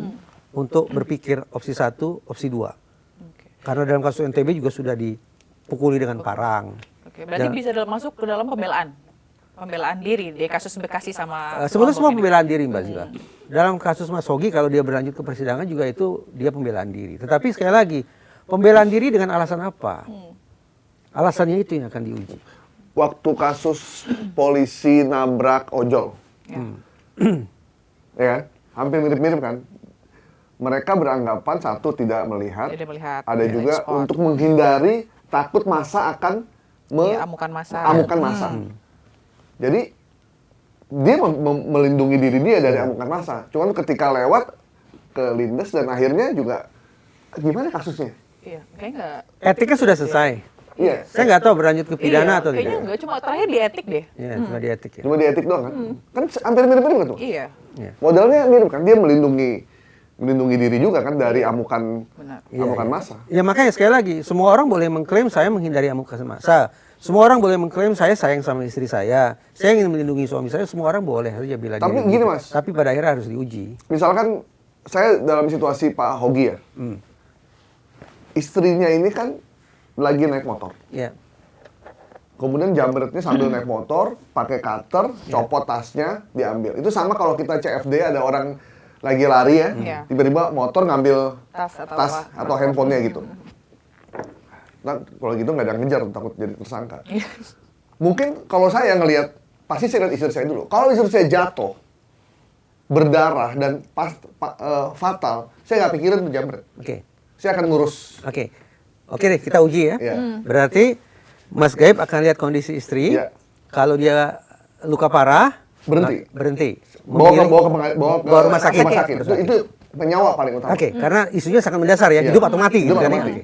untuk berpikir opsi 1, opsi 2. Karena dalam kasus NTB juga sudah dipukuli dengan parang. Oke, berarti bisa masuk ke dalam pembelaan diri di kasus Bekasi sama Sebetulnya semua Lombok ini. pembelaan diri, Mbak Zila. Dalam kasus Mas Hogi kalau dia berlanjut ke persidangan juga itu dia pembelaan diri. Tetapi sekali lagi, pembelaan diri dengan alasan apa? Alasannya itu yang akan diuji. Waktu kasus polisi nabrak ojol, ya kan? Hampir mirip-mirip kan? Mereka beranggapan satu tidak melihat, Tidak melihat, ada tidak juga ekspor. untuk menghindari takut massa akan Amukan massa. amukan massa. Jadi dia melindungi diri dia dari amukan massa. Cuman ketika lewat ke lindes dan akhirnya juga gimana kasusnya? Iya, kayak nggak. Etiknya sudah selesai. Iya, Saya nggak tahu berlanjut ke pidana atau kayaknya tidak. nggak, cuma terakhir di etik deh. Ya, cuma di etik ya. cuma di etik doang kan? Kan hampir mirip-mirip kan tuh? Iya, Ya. Modalnya mirip kan? Dia melindungi diri juga kan dari amukan benar. amukan massa. Ya makanya sekali lagi, semua orang boleh mengklaim saya menghindari amukan massa. Semua orang boleh mengklaim saya sayang sama istri saya ingin melindungi suami saya, semua orang boleh saja bila Tapi diri gini, begitu. Mas. Tapi pada akhirnya harus diuji. Misalkan saya dalam situasi Pak Hogi ya, istrinya ini kan lagi naik motor. Ya. Kemudian jambretnya sambil naik motor, pakai cutter, copot tasnya, diambil. Itu sama kalau kita CFD ada orang lagi lari ya, Iya. tiba-tiba motor ngambil Tas atau tas apa. atau handphonenya gitu. Nah, kalau gitu nggak ada yang ngejar, takut jadi tersangka. Mungkin kalau saya ngelihat, pasti saya lihat istri saya dulu. Kalau istri saya jatuh, berdarah dan fatal, saya nggak pikirin tuh jambret. Oke. Saya akan ngurus. Oke. Oke deh, kita uji ya. Iya. Berarti Mas Gaib akan lihat kondisi istri. Iya. Kalau dia luka parah, Berhenti. berhenti. Bawa ke rumah sakit. Itu penyawa paling utama. Oke, karena isunya sangat mendasar ya, Iya. hidup atau mati Hidup gitu kan atau ya. mati. Oke.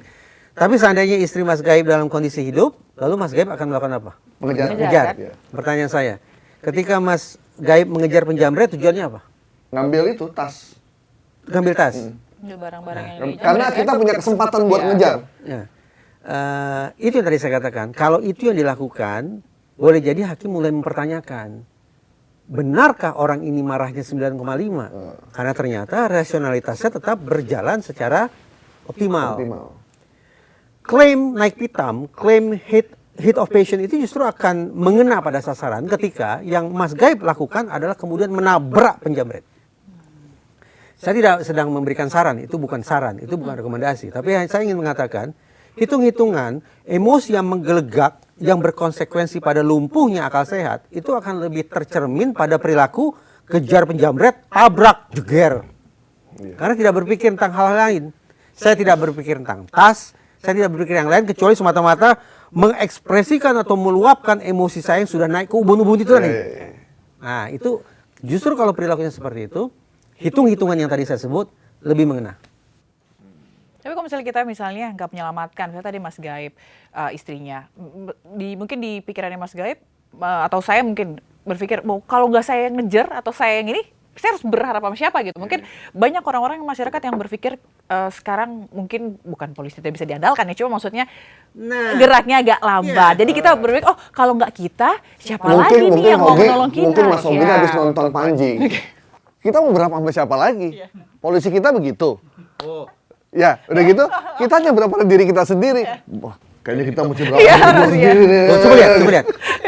Tapi seandainya istri Mas Gaib dalam kondisi hidup, lalu Mas Gaib akan melakukan apa? Mengejar. Mengejar. Iya. Pertanyaan saya, ketika Mas Gaib mengejar penjamret tujuannya apa? Ngambil itu tas. Ngambil tas. Itu barang-barang yang Karena kita punya kesempatan buat ngejar. Ya. Itu yang tadi saya katakan. Kalau itu yang dilakukan, boleh jadi hakim mulai mempertanyakan, benarkah orang ini marahnya 9,5? Karena ternyata rasionalitasnya tetap berjalan secara optimal. Klaim naik pitam, klaim hit of passion itu justru akan mengena pada sasaran ketika yang Mas Gaib lakukan adalah kemudian menabrak penjamret. Saya tidak sedang memberikan saran, itu bukan saran, itu bukan rekomendasi. Tapi saya ingin mengatakan, hitung-hitungan emosi yang menggelegak, yang berkonsekuensi pada lumpuhnya akal sehat, itu akan lebih tercermin pada perilaku kejar penjamret, tabrak, jeger. Karena tidak berpikir tentang hal lain. Saya tidak berpikir tentang tas, saya tidak berpikir yang lain, kecuali semata-mata mengekspresikan atau meluapkan emosi saya yang sudah naik ke ubun-ubun itu tadi. Nah, itu justru kalau perilakunya seperti itu, hitung-hitungan yang tadi saya sebut lebih mengena. Tapi kalau misalnya kita nggak menyelamatkan, misalnya tadi Mas Gaib istrinya, mungkin di pikirannya Mas Gaib atau saya mungkin berpikir, kalau nggak saya yang ngejar atau saya yang ini, saya harus berharap sama siapa gitu. Mungkin banyak orang-orang masyarakat yang berpikir sekarang mungkin bukan polisi tidak bisa diandalkan ya, cuma maksudnya geraknya agak lambat. Jadi kita berpikir, oh kalau nggak kita, siapa lagi nih yang mau menolong kita? Mungkin Mas Hogi habis nonton Panji. Kita mau berapa sama siapa lagi? Polisi kita begitu. Ya, udah gitu, kita hanya berapa diri kita sendiri. Wah, kayaknya kita mesti berapa diri sendiri nih.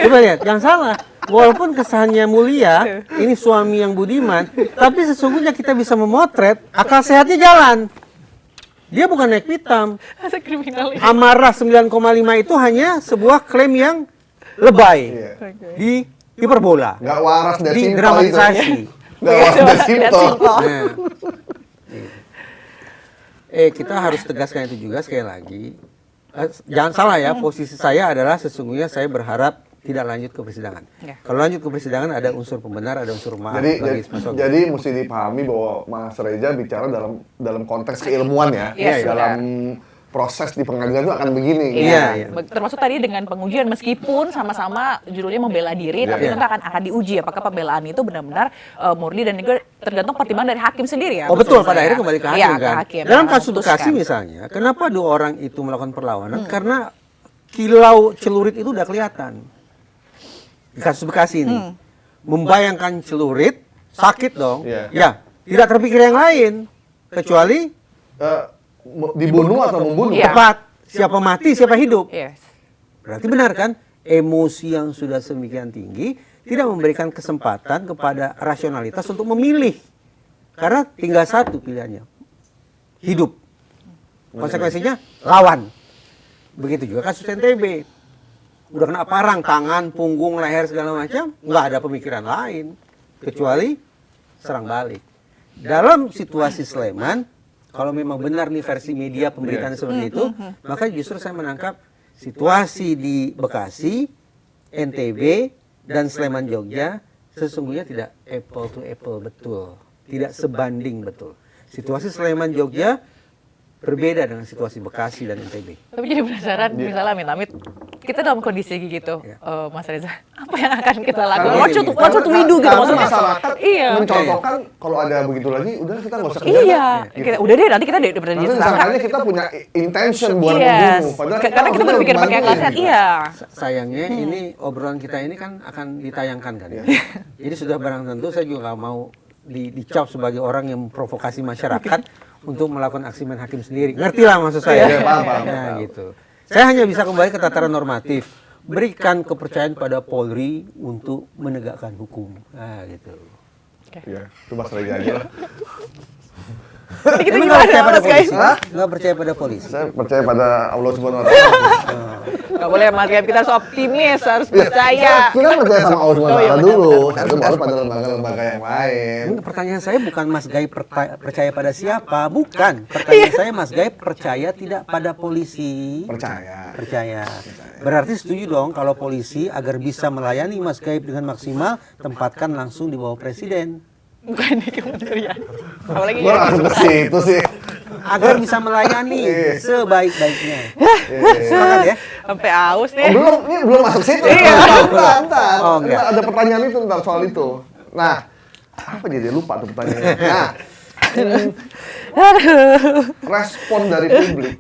Coba lihat, yang salah. Walaupun kesannya mulia, ini suami yang budiman, tapi sesungguhnya kita bisa memotret akal sehatnya jalan. Dia bukan naik pitam. Amarah 9,5 itu hanya sebuah klaim yang lebay. Di hiperbola. Nggak waras dan Di simpel dramatisasi. itu. Nggak waras dan simpel. Nah, kita harus tegaskan itu juga sekali lagi. jangan salah ya, posisi saya adalah sesungguhnya saya berharap tidak lanjut ke persidangan. Ya. Kalau lanjut ke persidangan ada unsur pembenar, ada unsur maaf Jadi, bagi Mas Ogi. jadi mesti dipahami bahwa Mas Reza bicara dalam konteks keilmuan ya. Iya, dalam proses di pengadilan itu akan begini. Iya. Termasuk tadi dengan pengujian meskipun sama-sama judulnya membela diri, tapi tentu akan diuji apakah pembelaan itu benar-benar murni dan juga tergantung pertimbangan dari hakim sendiri ya. Oh betul, maksud pada saya. akhirnya kembali ke hakim Iya, kan. ke hakim. Dalam yang kasus memutuskan. Bekasi misalnya, kenapa dua orang itu melakukan perlawanan? Karena kilau celurit itu udah kelihatan. Di kasus Bekasi ini. Membayangkan celurit, sakit dong. Iya. Ya, tidak terpikir yang lain. Kecuali Dibunuh atau membunuh. Iya. tepat. Siapa mati, siapa hidup. Yes. Berarti benar kan? Emosi yang sudah semikian tinggi tidak memberikan kesempatan kepada rasionalitas untuk memilih. Karena tinggal satu pilihannya. Hidup. Konsekuensinya lawan. Begitu juga kasus NTB. Udah kena parang, tangan, punggung, leher, segala macam. Nggak ada pemikiran lain. Kecuali serang balik. Dalam situasi Sleman, kalau memang benar nih versi media pemberitaan seperti itu, maka justru saya menangkap situasi di Bekasi, NTB, dan Sleman Jogja sesungguhnya tidak apple to apple betul. Tidak sebanding betul. Situasi Sleman Jogja berbeda dengan situasi Bekasi dan NTB. Tapi jadi penasaran, misalnya amit-amit, kita dalam kondisi gitu, Mas Reza, apa yang akan kita lakukan? Karena What should we do gitu Karena maksudnya? masyarakat Iya. mencontohkan kalau ada begitu lagi, udah kita nggak usah kejar. Iya, Gitu. kita, udah deh nanti kita Nanti disangkanya kita punya intention buat Yes. membunuh. Padahal Karena kita harusnya berpikir pakai akal bantuin. sehat, iya. Sayangnya ini obrolan kita ini kan akan ditayangkan kan ya. Jadi sudah barang tentu saya juga nggak mau dicap sebagai orang yang memprovokasi masyarakat untuk melakukan aksi main hakim sendiri. Ngerti lah maksud saya. Iya, paham. Nah, gitu. Saya hanya bisa kembali ke tataran normatif. Berikan kepercayaan pada Polri untuk menegakkan hukum. Nah, gitu. Iya, itu Mas Reza aja lah. Jadi kita Emang nggak percaya gimana pada Mas guys? polisi? Nggak percaya pada polisi. Saya percaya pada Allah Subhanahu wa taala. Gak boleh Mas Gaib, kita harus optimis, harus Iya, percaya. Kita percaya sama Allah Subhanahu wa Oh, iya, taala benar, dulu. benar, Itu baru pada lembaga-lembaga yang lain. Pertanyaan saya bukan Mas Gaib percaya pada siapa, bukan. Pertanyaan saya Mas Gaib percaya tidak pada polisi? Percaya. Percaya. Berarti setuju dong kalau polisi agar bisa melayani Mas Gaib dengan maksimal tempatkan langsung di bawah presiden. Bukan di kementerian. Apalagi Gua langsung ke situ sih. Agar bisa melayani sebaik-baiknya. Iya. Semangat ya. sampai aus nih. Ini belum masuk situ. Iya. Ntar. Oh, enggak. Ada pertanyaan itu tentang soal itu. Nah, apa jadi lupa tuh pertanyaannya. Nah, respon dari publik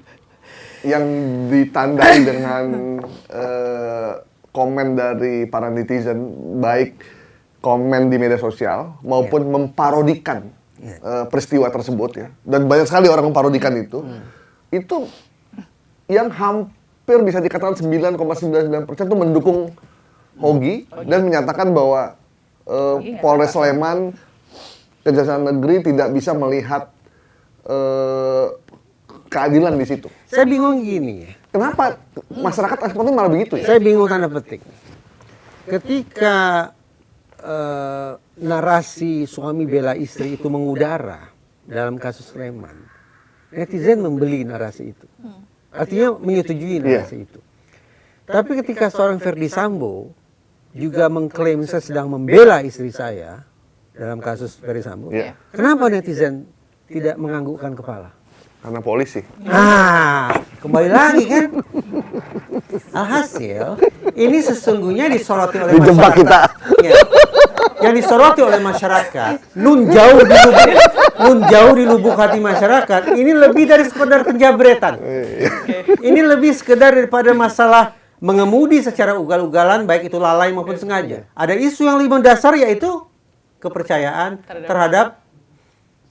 yang ditandai dengan komen dari para netizen, baik komen di media sosial maupun memparodikan peristiwa tersebut ya. Dan banyak sekali orang memparodikan itu. Itu yang hampir bisa dikatakan 9,99% itu mendukung Hogi dan menyatakan bahwa Polres Sleman, Kejaksaan Negeri tidak bisa melihat keadilan di situ. Saya bingung gini ya. Kenapa masyarakat responnya malah begitu ya? Saya bingung tanda petik. Ketika narasi suami bela istri itu mengudara dalam kasus Sleman, netizen membeli narasi itu. Artinya menyetujui narasi itu. Tapi ketika seorang Ferdi Sambo juga mengklaim saya sedang membela istri saya dalam kasus Ferdi Sambo, Iya. kenapa netizen tidak menganggukkan kepala? Karena polisi. Nah, kembali lagi kan. Alhasil, ini sesungguhnya disoroti oleh Dijebak masyarakat. kita. Ya. Yang disoroti oleh masyarakat, nun jauh di lubuk hati masyarakat, ini lebih dari sekedar penjabretan. Ini lebih sekedar daripada masalah mengemudi secara ugal-ugalan, baik itu lalai maupun sengaja. Ada isu yang lebih mendasar yaitu kepercayaan terhadap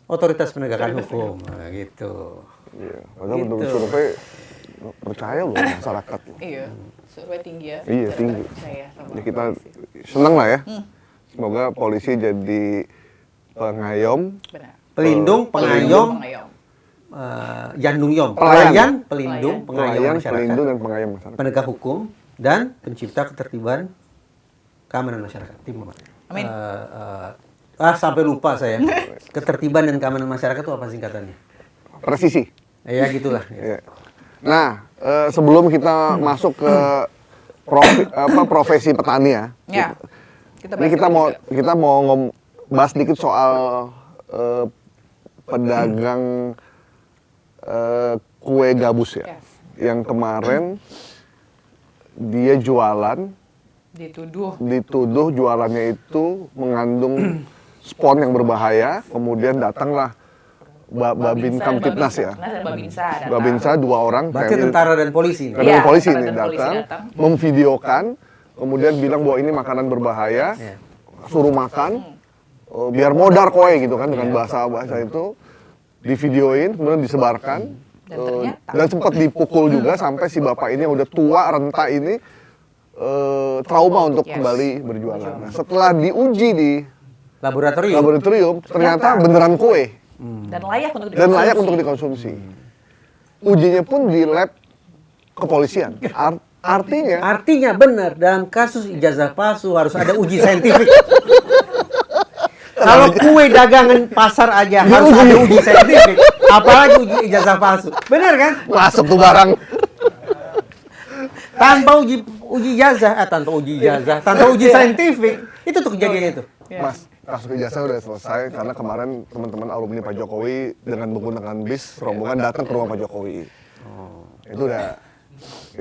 otoritas penegakan hukum. Nah, gitu. Iya. Padahal Gitu. menurut survei percaya loh masyarakat. Iya, survei tinggi ya. Iya, tinggi. Percaya sama Ya kita polisi. senang lah ya. Semoga polisi jadi pengayom, Benar. Pelindung, pengayom, Pengayom. jandung yom, Pelayan. pelayan, pelindung, pengayom pelayan, masyarakat, pelindung dan pengayom masyarakat. penegak hukum, dan pencipta ketertiban keamanan masyarakat. Tim Bapak. Amin. Sampai lupa saya. Ketertiban dan keamanan masyarakat itu apa singkatannya? Presisi. Ya gitulah. Iya. Nah, sebelum kita masuk ke profesi petani ya. Ya. Ini kita mau bahas sedikit soal pedagang kue gabus ya. Yes. Yang kemarin dia jualan, dituduh jualannya itu mengandung spon yang berbahaya, kemudian datanglah Babin Kamtipnas ya. Babinsa 2 orang. Berarti tentara dan polisi. Tentara dan polisi tentara ini dan polisi datang, datang. memvideokan, kemudian bilang bahwa ini makanan berbahaya, suruh makan, biar modar kowe gitu kan dengan bahasa itu, divideoin, kemudian disebarkan, dan sempat dipukul juga sampai si bapak ini yang udah tua renta ini trauma untuk kembali berjualan. Nah, setelah diuji di laboratorium ternyata beneran kue. Dan layak untuk dikonsumsi. Ujinya pun di lab kepolisian. Artinya benar, dalam kasus ijazah palsu harus ada uji saintifik. Kalau kue dagangan pasar aja harus ada uji saintifik, apalagi uji ijazah palsu. Benar kan? Masuk tuh barang. Tanpa uji ijazah, tanpa uji saintifik, itu tuh kejadian itu. Mas, kasus ijazah udah selesai karena kemarin teman-teman alumni Pak Jokowi dengan menggunakan bis rombongan datang ke rumah Pak Jokowi. Itu udah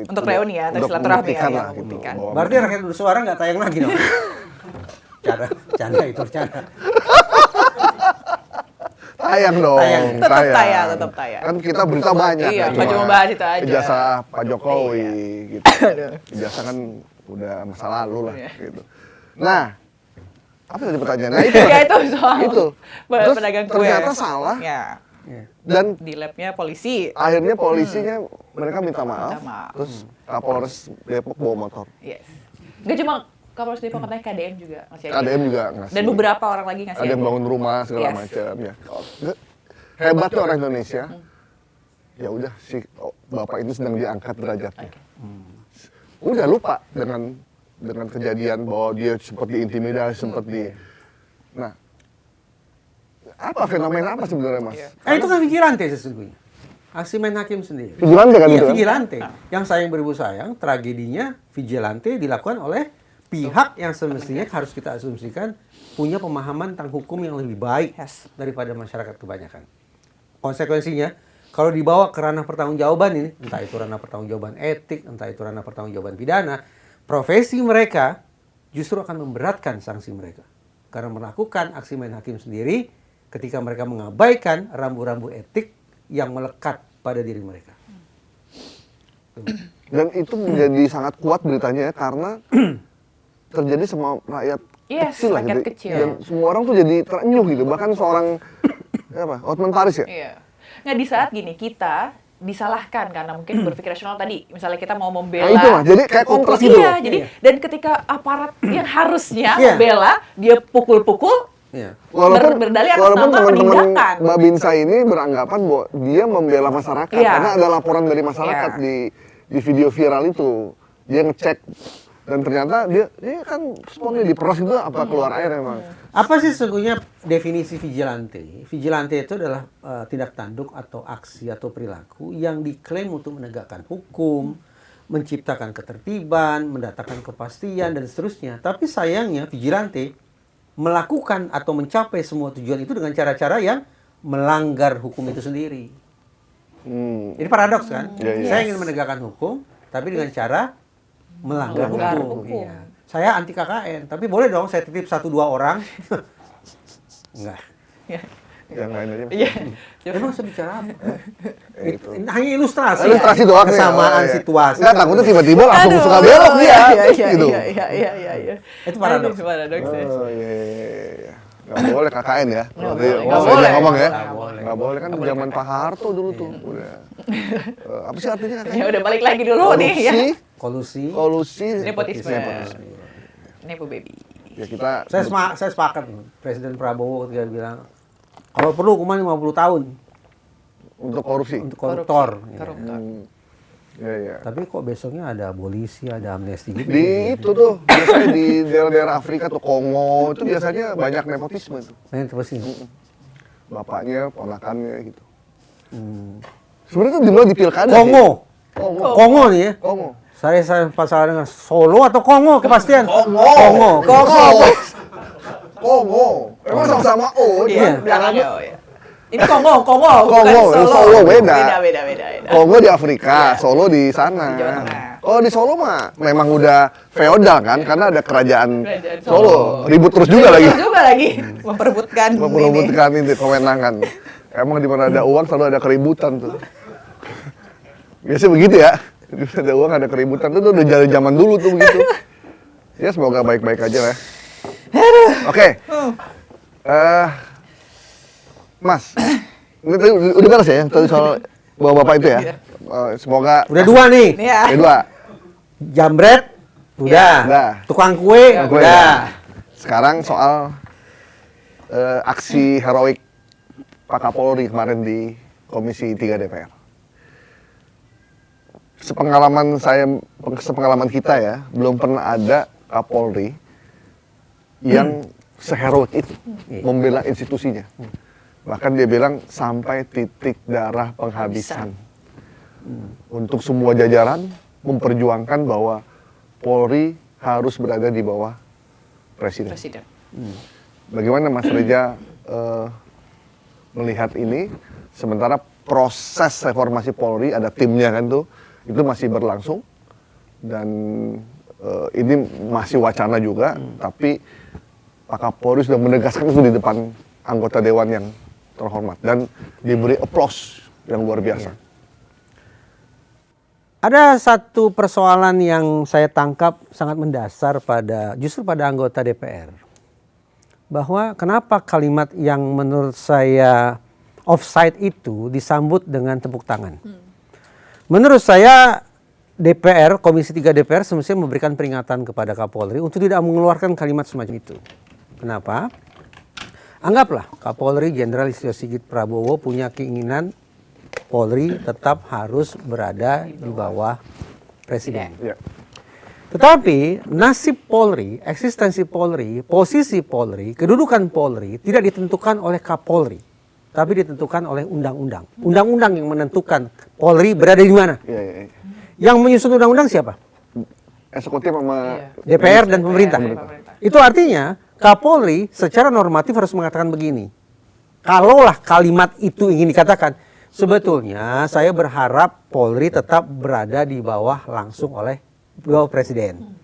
untuk reuni ya, atau silaturahmi ya, lah, gitu. membuktikan. Berarti rakyat bersuara nggak tayang lagi dong? Canda itu canda. Tayang dong. Tetap tayang. Kan kita berita banyak. Iya, kan, cuma bahas itu aja. Ijazah Pak Jokowi gitu. Ijazah kan udah masa lalu lah gitu. Nah, apa tadi pertanyaannya? Itu soal Terus pedagang kue. ternyata salah. Ya. Dan Di labnya polisi. akhirnya polisinya mereka minta maaf. Minta maaf. Terus Kapolres Depok bawa motor. Yes. Nggak cuma Kapolres Depok, katanya KDM juga ngasih. KDM juga ngasih. Dan beberapa orang lagi ngasih. Ada yang bangun rumah segala Yes. macam ya. Hebatnya orang Indonesia. Ya udah si bapak ini sedang diangkat derajatnya. Udah lupa dengan kejadian bahwa dia sempat diintimidasi, sempat di. Nah, apa fenomena apa sebenarnya Mas? Itu kan vigilante sesungguhnya. Aksi main hakim sendiri. Vigilante kan Iya, itu kan? vigilante. Yang sayang beribu sayang, tragedinya vigilante dilakukan oleh pihak yang semestinya harus kita asumsikan punya pemahaman tentang hukum yang lebih baik daripada masyarakat kebanyakan. Konsekuensinya, kalau dibawa ke ranah pertanggungjawaban ini, entah itu ranah pertanggungjawaban etik, entah itu ranah pertanggungjawaban pidana, profesi mereka justru akan memberatkan sanksi mereka. Karena melakukan aksi main hakim sendiri ketika mereka mengabaikan rambu-rambu etik yang melekat pada diri mereka. Dan itu menjadi sangat kuat beritanya ya, karena terjadi sama rakyat kecil lah rakyat gitu. kecil. Dan semua orang tuh jadi terenyuh gitu. Bahkan seorang Hotman Paris ya. Iya. Nggak, di saat gini kita disalahkan karena mungkin berpikir rasional tadi. Misalnya kita mau membela. Nah, itu mah. Jadi kayak kontras gitu. Iya, jadi dan ketika aparat yang harusnya membela, dia pukul-pukul. Berdalih atas walaupun nama teman-teman penindakan. Babinsa ini beranggapan bahwa dia membela masyarakat karena ada laporan dari masyarakat di video viral itu. Dia ngecek dan ternyata dia kan responnya diperas itu apa keluar air emang. Apa sih sesungguhnya definisi vigilante? Vigilante itu adalah tindak tanduk atau aksi atau perilaku yang diklaim untuk menegakkan hukum, menciptakan ketertiban, mendatangkan kepastian dan seterusnya. Tapi sayangnya vigilante melakukan atau mencapai semua tujuan itu dengan cara-cara yang melanggar hukum itu sendiri. Ini paradoks kan? Saya ingin menegakkan hukum, tapi dengan cara melanggar hukum. Iya. Saya anti KKN, tapi boleh dong saya titip 1-2 orang. Enggak. Yang lain aja. Iya. Emang saya bicara apa? Itu. Hanya ilustrasi. Ilustrasi doang nih. Kesamaan situasi. Nggak, takutnya tiba-tiba langsung suka belok dia. Gitu. Iya. Itu paradoks. Paradoks ya. Oh iya. Nggak boleh KKN ya. Nggak Saya boleh. ngomong ya. Nggak boleh. Nggak boleh kan zaman Pak Harto dulu tuh. Udah. Apa sih artinya KKN? Ya udah balik lagi dulu nih ya. Kolusi. Nepotisme. Nepo baby. Ya kita Saya sepakat Presiden Prabowo ketika bilang kalau perlu hukuman 50 tahun untuk korupsi. untuk koruptor. Koruptor. Iya. Tapi kok besoknya ada abolisi, ada amnesti gitu. Di itu tuh biasanya di daerah-daerah Afrika tuh Kongo itu biasanya banyak nepotisme tuh. Main terus ini. Bapaknya, ponakannya gitu. Sebenarnya itu dimulai di pilkada. Kongo. sih. Kongo nih ya. Kongo. Saya pas salah dengar Solo atau Kongo kepastian? Kongo. Kongo. Kongo. Emang sama-sama O. Iya, cuman belakangnya O ya. Ini Kongo, bukan Kongo, Solo beda. Beda. Kongo di Afrika, Solo di sana. Di Jawa Tengah. Oh di Solo mah memang udah feodal kan, karena ada kerajaan Kerajaan Solo. Ribut terus juga lagi. Terus juga lagi memperebutkan ini. Memperebutkan ini kewenangan. Emang di mana ada uang selalu ada keributan tuh. Biasanya begitu ya. Di mana ada uang ada keributan tuh udah dari zaman dulu tuh begitu. Ya semoga baik-baik aja lah. Oke. Mas, ini tadi udah beres ya yang tadi soal bapak itu ya. Semoga Udah 2 nih. Iya. ya dua. Jambret udah. Udah. Tukang kue Gue udah. ya. Sekarang soal aksi heroik Pak Kapolri kemarin di Komisi 3 DPR. Sepengalaman kita ya, belum pernah ada Kapolri yang seheroik itu membela institusinya. Bahkan dia bilang sampai titik darah penghabisan. Untuk semua jajaran memperjuangkan bahwa Polri harus berada di bawah Presiden. Bagaimana Mas Reza melihat ini? Sementara proses reformasi Polri ada timnya kan tuh, itu masih berlangsung dan ini masih wacana juga, tapi Pak Kapolri sudah menegaskan itu di depan anggota dewan yang terhormat dan diberi applause yang luar biasa. Ada satu persoalan yang saya tangkap sangat mendasar justru pada anggota DPR. Bahwa kenapa kalimat yang menurut saya offside itu disambut dengan tepuk tangan. Menurut saya DPR, Komisi 3 DPR semestinya memberikan peringatan kepada Kapolri untuk tidak mengeluarkan kalimat semacam itu. Kenapa? Anggaplah Kapolri Jenderal Listio Sigit Prabowo punya keinginan Polri tetap harus berada di bawah Presiden. Ya. Tetapi nasib Polri, eksistensi Polri, posisi Polri, kedudukan Polri tidak ditentukan oleh Kapolri, tapi ditentukan oleh undang-undang. Undang-undang yang menentukan Polri berada di mana. Ya. Yang menyusun undang-undang siapa? Eksekutif sama DPR dan pemerintah. Itu artinya Kapolri secara normatif harus mengatakan begini. Kalaulah kalimat itu ingin dikatakan, sebetulnya saya berharap Polri tetap berada di bawah Presiden.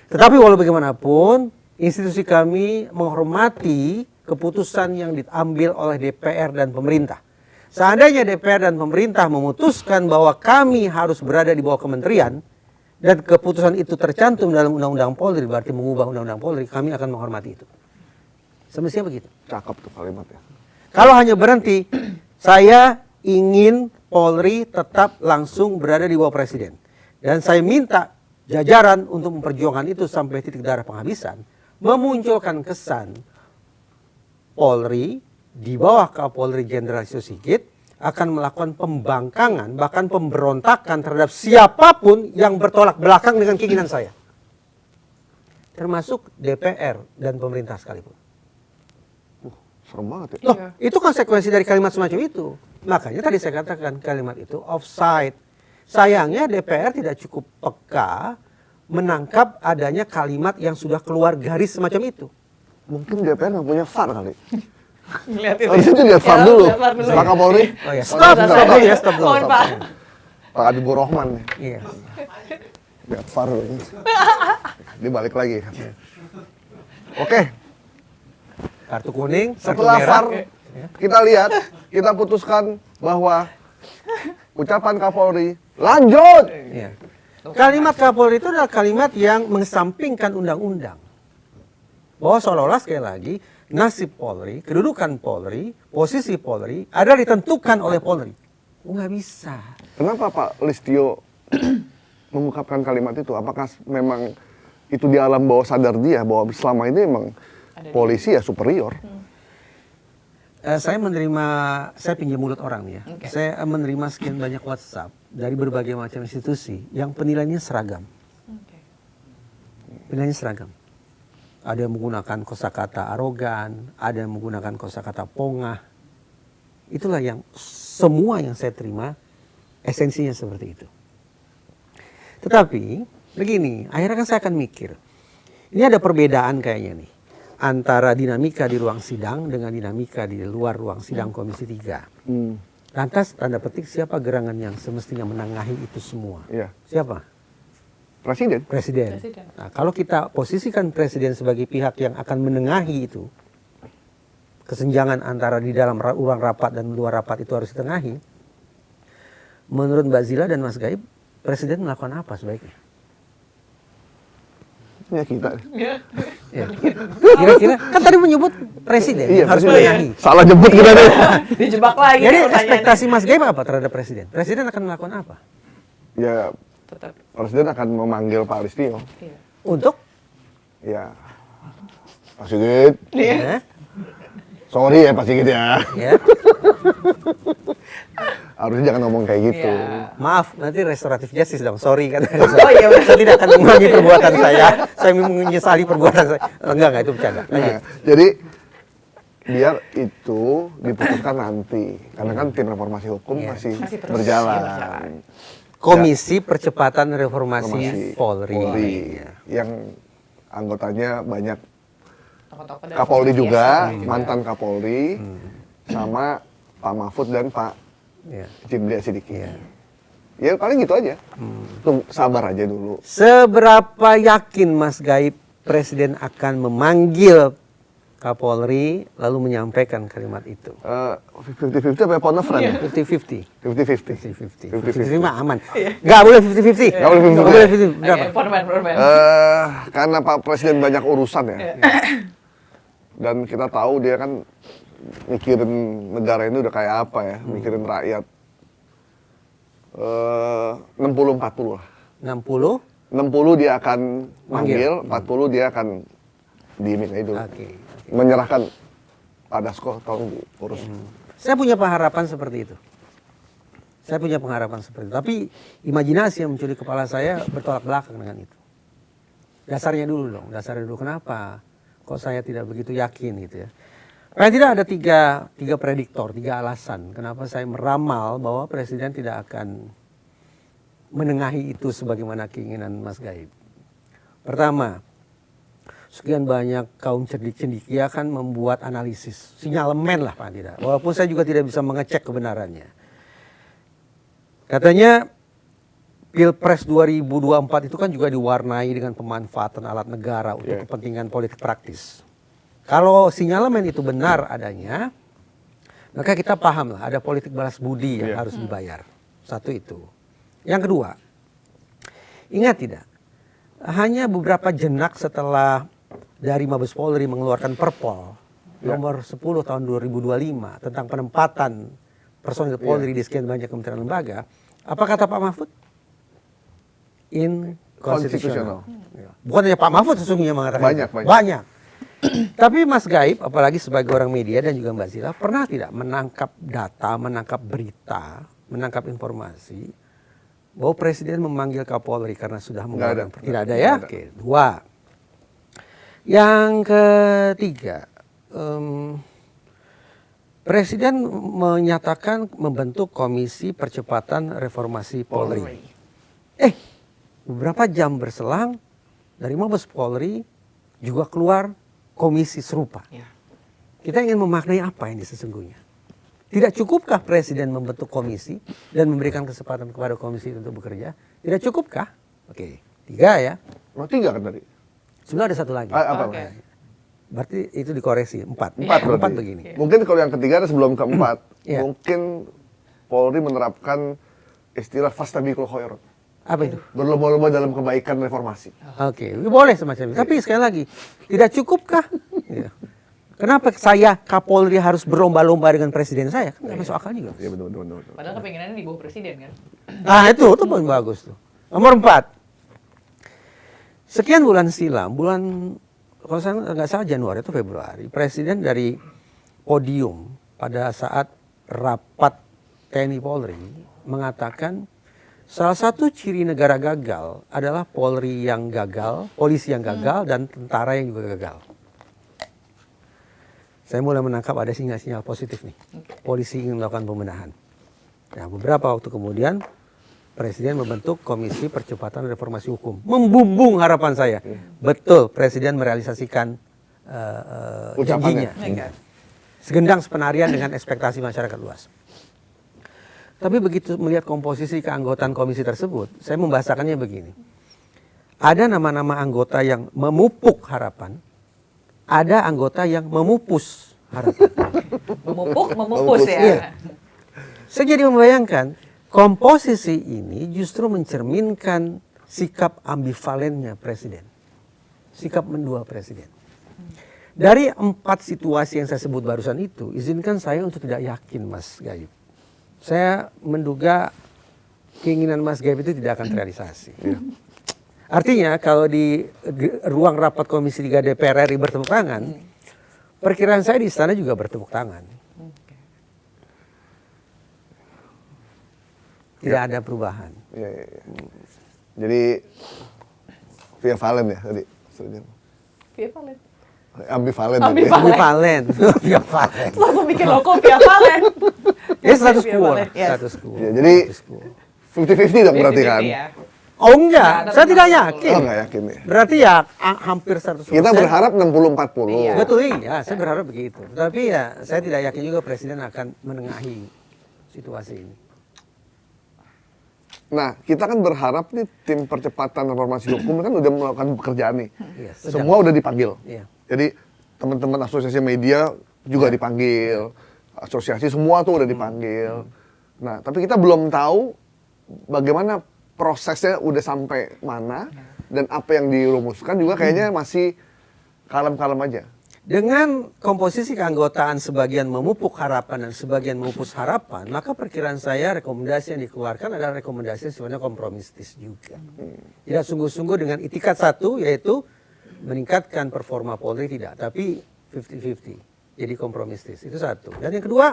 Tetapi walau bagaimanapun, institusi kami menghormati keputusan yang diambil oleh DPR dan pemerintah. Seandainya DPR dan pemerintah memutuskan bahwa kami harus berada di bawah kementerian, dan keputusan itu tercantum dalam Undang-Undang Polri, berarti mengubah Undang-Undang Polri, kami akan menghormati itu. Semestinya begitu. Cakep tuh kalimatnya. Kalau hanya berhenti, saya ingin Polri tetap langsung berada di bawah Presiden. Dan saya minta jajaran untuk memperjuangkan itu sampai titik darah penghabisan, memunculkan kesan Polri di bawah Kapolri Jenderal Listio Sigit akan melakukan pembangkangan, bahkan pemberontakan terhadap siapapun yang bertolak belakang dengan keinginan saya. Termasuk DPR dan pemerintah sekalipun. Serem banget ya. Loh, itu konsekuensi dari kalimat semacam itu. Makanya tadi saya katakan kalimat itu offside. Sayangnya DPR tidak cukup peka menangkap adanya kalimat yang sudah keluar garis semacam itu. Mungkin DPR nggak punya VAR kali. Ngeliatin. Harusnya itu lihat VAR dulu. lihat VAR dulu. Pak Kapolri. Oh ya, stop dulu ya, stop dulu. Mohon, Pak. Pak Habibur Rahman nih. Iya. Lihat VAR dulu. Dia balik lagi. Oke, Kartu kuning, kartu setelah merah. VAR kita lihat, kita putuskan bahwa ucapan Kapolri lanjut. Iya. Kalimat Kapolri itu adalah kalimat yang mengesampingkan undang-undang. Bahwa seolah-olah sekali lagi nasib Polri, kedudukan Polri, posisi Polri adalah ditentukan oleh Polri. Nggak bisa. Kenapa Pak Listio mengungkapkan kalimat itu? Apakah memang itu di alam bawah sadar dia bahwa selama ini memang polisi ya superior? Saya pinjam mulut orang nih ya. Oke. Saya menerima sekian banyak WhatsApp dari berbagai macam institusi yang penilaiannya seragam. Penilaiannya seragam. Ada yang menggunakan kosakata arogan, ada yang menggunakan kosakata pongah. Itulah yang semua yang saya terima esensinya seperti itu. Tetapi begini, akhirnya kan saya akan mikir, ini ada perbedaan kayaknya nih antara dinamika di ruang sidang dengan dinamika di luar ruang sidang Komisi 3. Lantas tanda petik siapa gerangan yang semestinya menengahi itu semua? Iya. Siapa? Presiden. Presiden. Nah, kalau kita posisikan presiden sebagai pihak yang akan menengahi itu, kesenjangan antara di dalam ruang rapat dan luar rapat itu harus ditengahi. Menurut Mbak Zila dan Mas Gaib, presiden melakukan apa sebaiknya? Ya kita. Ya. Kira-kira kan tadi menyebut presiden yang harus menengahi. Salah jemput kita deh. Dijebak lagi. Jadi pertanyaannya. ekspektasi Mas Gaib apa terhadap presiden? Presiden akan melakukan apa? Ya, Tetap. Presiden akan memanggil Pak Listio. Iya. Untuk? Ya, Pak Sigit. Ya. Sorry ya Pak Sigit ya. Ya. Harusnya jangan ngomong kayak gitu. Iya. Maaf, nanti restoratif justice dong. Sorry kan. Oh iya, benar. Saya tidak akan mengulangi perbuatan saya. Saya menyesali perbuatan saya. Enggak itu bercanda. Lanjut. Nah, jadi biar itu diputuskan nanti, karena kan tim reformasi hukum Iya. masih terus berjalan. Komisi Percepatan Reformasi Reformasi Polri. Iya. yang anggotanya banyak Tokoh-tokoh dari Kapolri Polri juga, biasa. mantan Kapolri, sama Pak Mahfud dan Pak Iya. Cimdia Sidiki. Iya. Ya paling gitu aja. Tunggu, sabar aja dulu. Seberapa yakin Mas Gaib Presiden akan memanggil Kapolri lalu menyampaikan kalimat itu? 50-50 apa phone a friend? 50-50. 50-50. 50-50 mah aman. Nggak boleh 50-50. Nggak boleh 50-50. Nggak boleh 50. Berapa? Oke, Forman. Karena Pak Presiden banyak urusan ya. Dan kita tahu dia kan mikirin negara ini udah kayak apa ya, mikirin rakyat. 60-40 lah. 60? 60 dia akan manggil, Manggil. 40 dia akan diemin aja dulu. Oke. Menyerahkan Pak Dasko tolong diurus. Saya punya pengharapan seperti itu. Saya punya pengharapan seperti itu. Tapi imajinasi yang muncul di kepala saya bertolak belakang dengan itu. Dasarnya dulu dong. Dasarnya dulu kenapa? Kok saya tidak begitu yakin gitu ya. Paling tidak ada tiga prediktor, 3 alasan. Kenapa saya meramal bahwa Presiden tidak akan menengahi itu sebagaimana keinginan Mas Gaib. Pertama, sekian banyak kaum cendik-cendikia kan membuat analisis, sinyalemen lah Pak tidak. Walaupun saya juga tidak bisa mengecek kebenarannya. Katanya Pilpres 2024 itu kan juga diwarnai dengan pemanfaatan alat negara untuk kepentingan politik praktis. Kalau sinyalemen itu benar adanya, maka kita paham lah ada politik balas budi yang harus dibayar. Satu itu. Yang kedua, ingat tidak, hanya beberapa jenak setelah dari Mabes Polri mengeluarkan Perpol nomor 10 tahun 2025 tentang penempatan personil Polri di sekian banyak kementerian lembaga, apa kata Pak Mahfud? Inkonstitusional. Bukan hanya Pak Mahfud sesungguhnya mengatakan banyak. Tapi Mas Gaib, apalagi sebagai orang media dan juga Mbak Zila, pernah tidak menangkap data, menangkap berita, menangkap informasi bahwa Presiden memanggil Kapolri karena sudah mengeluarkan? Tidak ada ya? Oke, 2. Yang ketiga, Presiden menyatakan membentuk Komisi Percepatan Reformasi Polri. Beberapa jam berselang dari Mabes Polri juga keluar komisi serupa. Kita ingin memaknai apa ini sesungguhnya? Tidak cukupkah Presiden membentuk komisi dan memberikan kesempatan kepada komisi untuk bekerja? Tidak cukupkah? Oke, 3 ya. Oh, 3 kan tadi? Sebenarnya ada satu lagi. Apa? Berarti itu dikoreksi 4. 4 begini. Mungkin kalau yang ketiga ada sebelum keempat, Iya. mungkin Polri menerapkan istilah fastabiqul khairat. Apa itu? Berlomba-lomba dalam kebaikan reformasi. Oke, boleh semacam itu. Tapi sekali lagi, tidak cukupkah? Iya. Kenapa saya Kapolri harus berlomba-lomba dengan presiden saya? Kan nggak masuk akal juga. Iya betul. Padahal kepinginannya di bawah presiden kan. Nah itu poin bagus tuh. Nomor 4. Sekian bulan silam, kalau saya nggak salah Januari atau Februari, Presiden dari podium pada saat rapat TNI Polri mengatakan salah satu ciri negara gagal adalah Polri yang gagal, polisi yang gagal, dan tentara yang juga gagal. Saya mulai menangkap ada sinyal-sinyal positif nih. Polisi ingin melakukan pembenahan. Nah, beberapa waktu kemudian Presiden membentuk Komisi Percepatan Reformasi Hukum. Membumbung harapan saya. Betul, Presiden merealisasikan janjinya. Segendang sepenarian dengan ekspektasi masyarakat luas. Tapi begitu melihat komposisi keanggotaan komisi tersebut, saya membahasakannya begini. Ada nama-nama anggota yang memupuk harapan, ada anggota yang memupus harapan. Memupus ya. Iya. Saya jadi membayangkan, komposisi ini justru mencerminkan sikap ambivalennya Presiden. Sikap mendua Presiden. Dari 4 situasi yang saya sebut barusan itu, izinkan saya untuk tidak yakin Mas Gaib. Saya menduga keinginan Mas Gaib itu tidak akan terrealisasi. Artinya kalau di ruang rapat Komisi 3 DPR RI bertepuk tangan, perkiraan saya di istana juga bertepuk tangan. Tidak ada perubahan. Iya. Jadi via valen ya tadi. Via Valen. Ambivalen. Ambivalen. Ambivalen. Langsung bikin logo Via Valen. Ya status Via quo. Valen, yes. Status quo. Ya, jadi Status quo. 50-50 dong berarti kan. Ya. Oh enggak, saya tidak yakin. Oh enggak yakin ya. Berarti ya hampir 100%. Kita berharap 60-40. Iya. Betul iya, saya berharap begitu. Tapi ya saya tidak yakin juga Presiden akan menengahi situasi ini. Nah, kita kan berharap nih tim percepatan reformasi hukum kan udah melakukan pekerjaan nih. Iya, sedang. Semua udah dipanggil. Iya. Jadi teman-teman asosiasi media juga dipanggil. Asosiasi semua tuh udah dipanggil. Nah, tapi kita belum tahu bagaimana prosesnya udah sampai mana dan apa yang dirumuskan juga kayaknya masih kalem-kalem aja. Dengan komposisi keanggotaan sebagian memupuk harapan dan sebagian memupus harapan, maka perkiraan saya rekomendasi yang dikeluarkan adalah rekomendasi yang sebenarnya kompromistis juga. Tidak sungguh-sungguh dengan itikat satu, yaitu meningkatkan performa Polri, tidak. Tapi 50-50, jadi kompromistis. Itu satu. Dan yang kedua,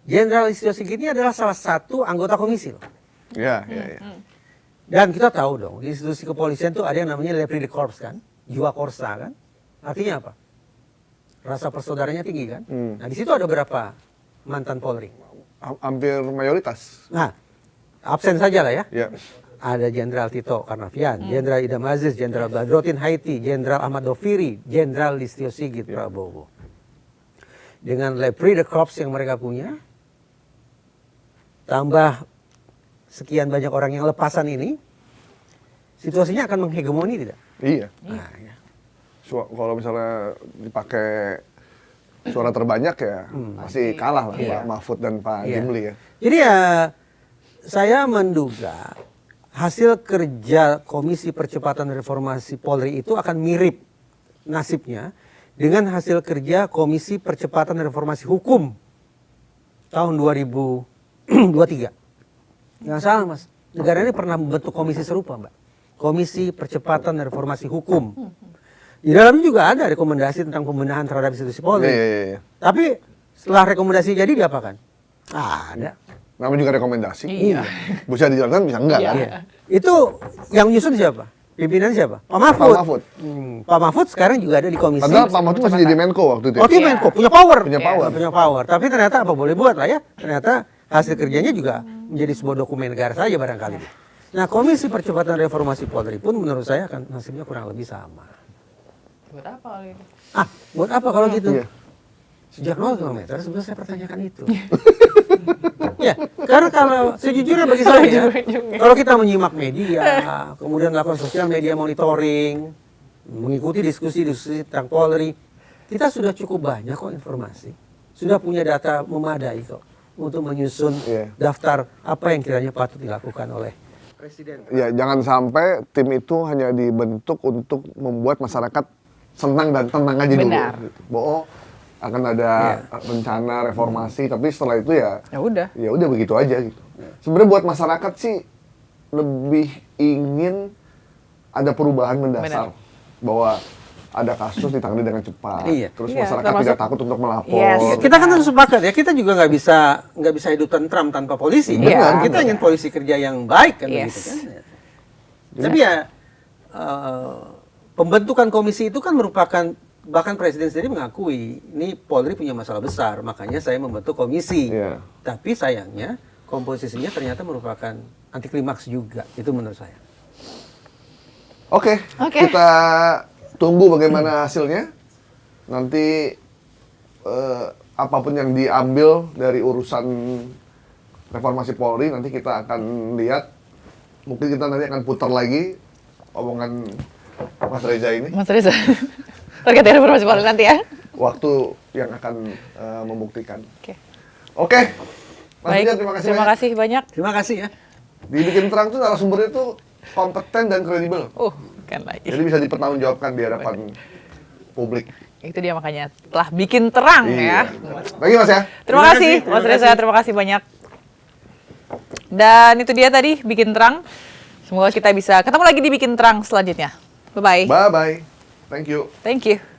Jenderal Listio Sigit ini adalah salah satu anggota komisi loh. Iya. Dan kita tahu dong, di institusi kepolisian itu ada yang namanya Lepri de Corps kan, jiwa korsa kan. Artinya apa? Rasa persaudaranya tinggi kan. Nah di situ ada berapa mantan Polri? Hampir mayoritas. Nah absen saja lah ya. Ya. Ada Jenderal Tito Karnavian, Jenderal Idam Aziz, Jenderal Badrodin Haiti, Jenderal Ahmad Doviri, Jenderal Listio Sigit Prabowo. Dengan Lepri de Corps yang mereka punya, tambah sekian banyak orang yang lepasan ini, situasinya akan menghegemoni tidak? Iya. Nah, ya. Kalau misalnya dipakai suara terbanyak ya masih kalah lah Pak Mahfud dan Pak Jimli ya. Jadi ya saya menduga hasil kerja Komisi Percepatan Reformasi Polri itu akan mirip nasibnya dengan hasil kerja Komisi Percepatan Reformasi Hukum tahun 2023. Nggak salah Mas, negara ini pernah membentuk komisi serupa Mbak. Komisi Percepatan Reformasi Hukum. Di dalamnya juga ada rekomendasi tentang pembenahan terhadap institusi Polri. Iya. Tapi setelah rekomendasi jadi diapakan? Ada. Namanya juga rekomendasi. Iya. Bisa dijalankan bisa enggak kan? Iya. Itu yang menyusun siapa? Pimpinan siapa? Pak Mahfud. Pak Mahfud. Pak Mahfud sekarang juga ada di komisi. Padahal Pak Mahfud masih jadi Menko waktu itu. Oh, dia Menko, punya power. Punya power. Punya power. Tapi ternyata apa boleh buat lah ya. Ternyata hasil kerjanya juga menjadi sebuah dokumen negara saja barangkali. Nah, Komisi Percepatan Reformasi Polri pun menurut saya akan nasibnya kurang lebih sama. Buat apa kalau gitu? Buat apa kalau gitu? Iya. Sejak 0 km sebelum saya pertanyakan itu. Ya, karena kalau sejujurnya bagi saya, kalau kita menyimak media, kemudian melakukan sosial media monitoring, mengikuti diskusi-diskusi tentang Polri, kita sudah cukup banyak kok informasi. Sudah punya data memadai kok untuk menyusun daftar apa yang kiranya patut dilakukan oleh Presiden. Ya, jangan sampai tim itu hanya dibentuk untuk membuat masyarakat senang dan tenang aja dulu. Benar. Gitu. Bahwa akan ada rencana reformasi, tapi setelah itu ya udah begitu aja gitu. Sebenarnya buat masyarakat sih lebih ingin ada perubahan mendasar. Bahwa ada kasus ditangani dengan cepat. Terus masyarakat tidak takut untuk melapor. Kita kan harus sepakat ya, kita juga nggak bisa hidup tentram tanpa polisi. Iya. Kita ingin polisi kerja yang baik kan begitu kan. Tapi ya pembentukan komisi itu kan merupakan, bahkan Presiden sendiri mengakui ini Polri punya masalah besar, makanya saya membentuk komisi. Tapi sayangnya komposisinya ternyata merupakan anti klimaks juga. Itu menurut saya. Oke, Oke. kita tunggu bagaimana hasilnya. Nanti apapun yang diambil dari urusan reformasi Polri, nanti kita akan lihat. Mungkin kita nanti akan putar lagi omongan Mas Reza ini. Mas Reza. Terkait dengan informasi Polri nanti ya. Waktu yang akan membuktikan. Oke. Oke, Mas Baik, Reza, terima kasih terima banyak. kasih banyak. Terima kasih ya. Dibikin terang tuh narasumbernya tuh kompeten dan kredibel. Kan lagi. Jadi bisa dipertanggungjawabkan di hadapan publik. Itu dia makanya telah bikin terang ya. Lagi Mas ya. Terima kasih Mas Reza, terima kasih banyak. Dan itu dia tadi bikin terang. Semoga kita bisa ketemu lagi di bikin terang selanjutnya. Bye bye. Bye bye. Thank you. Thank you.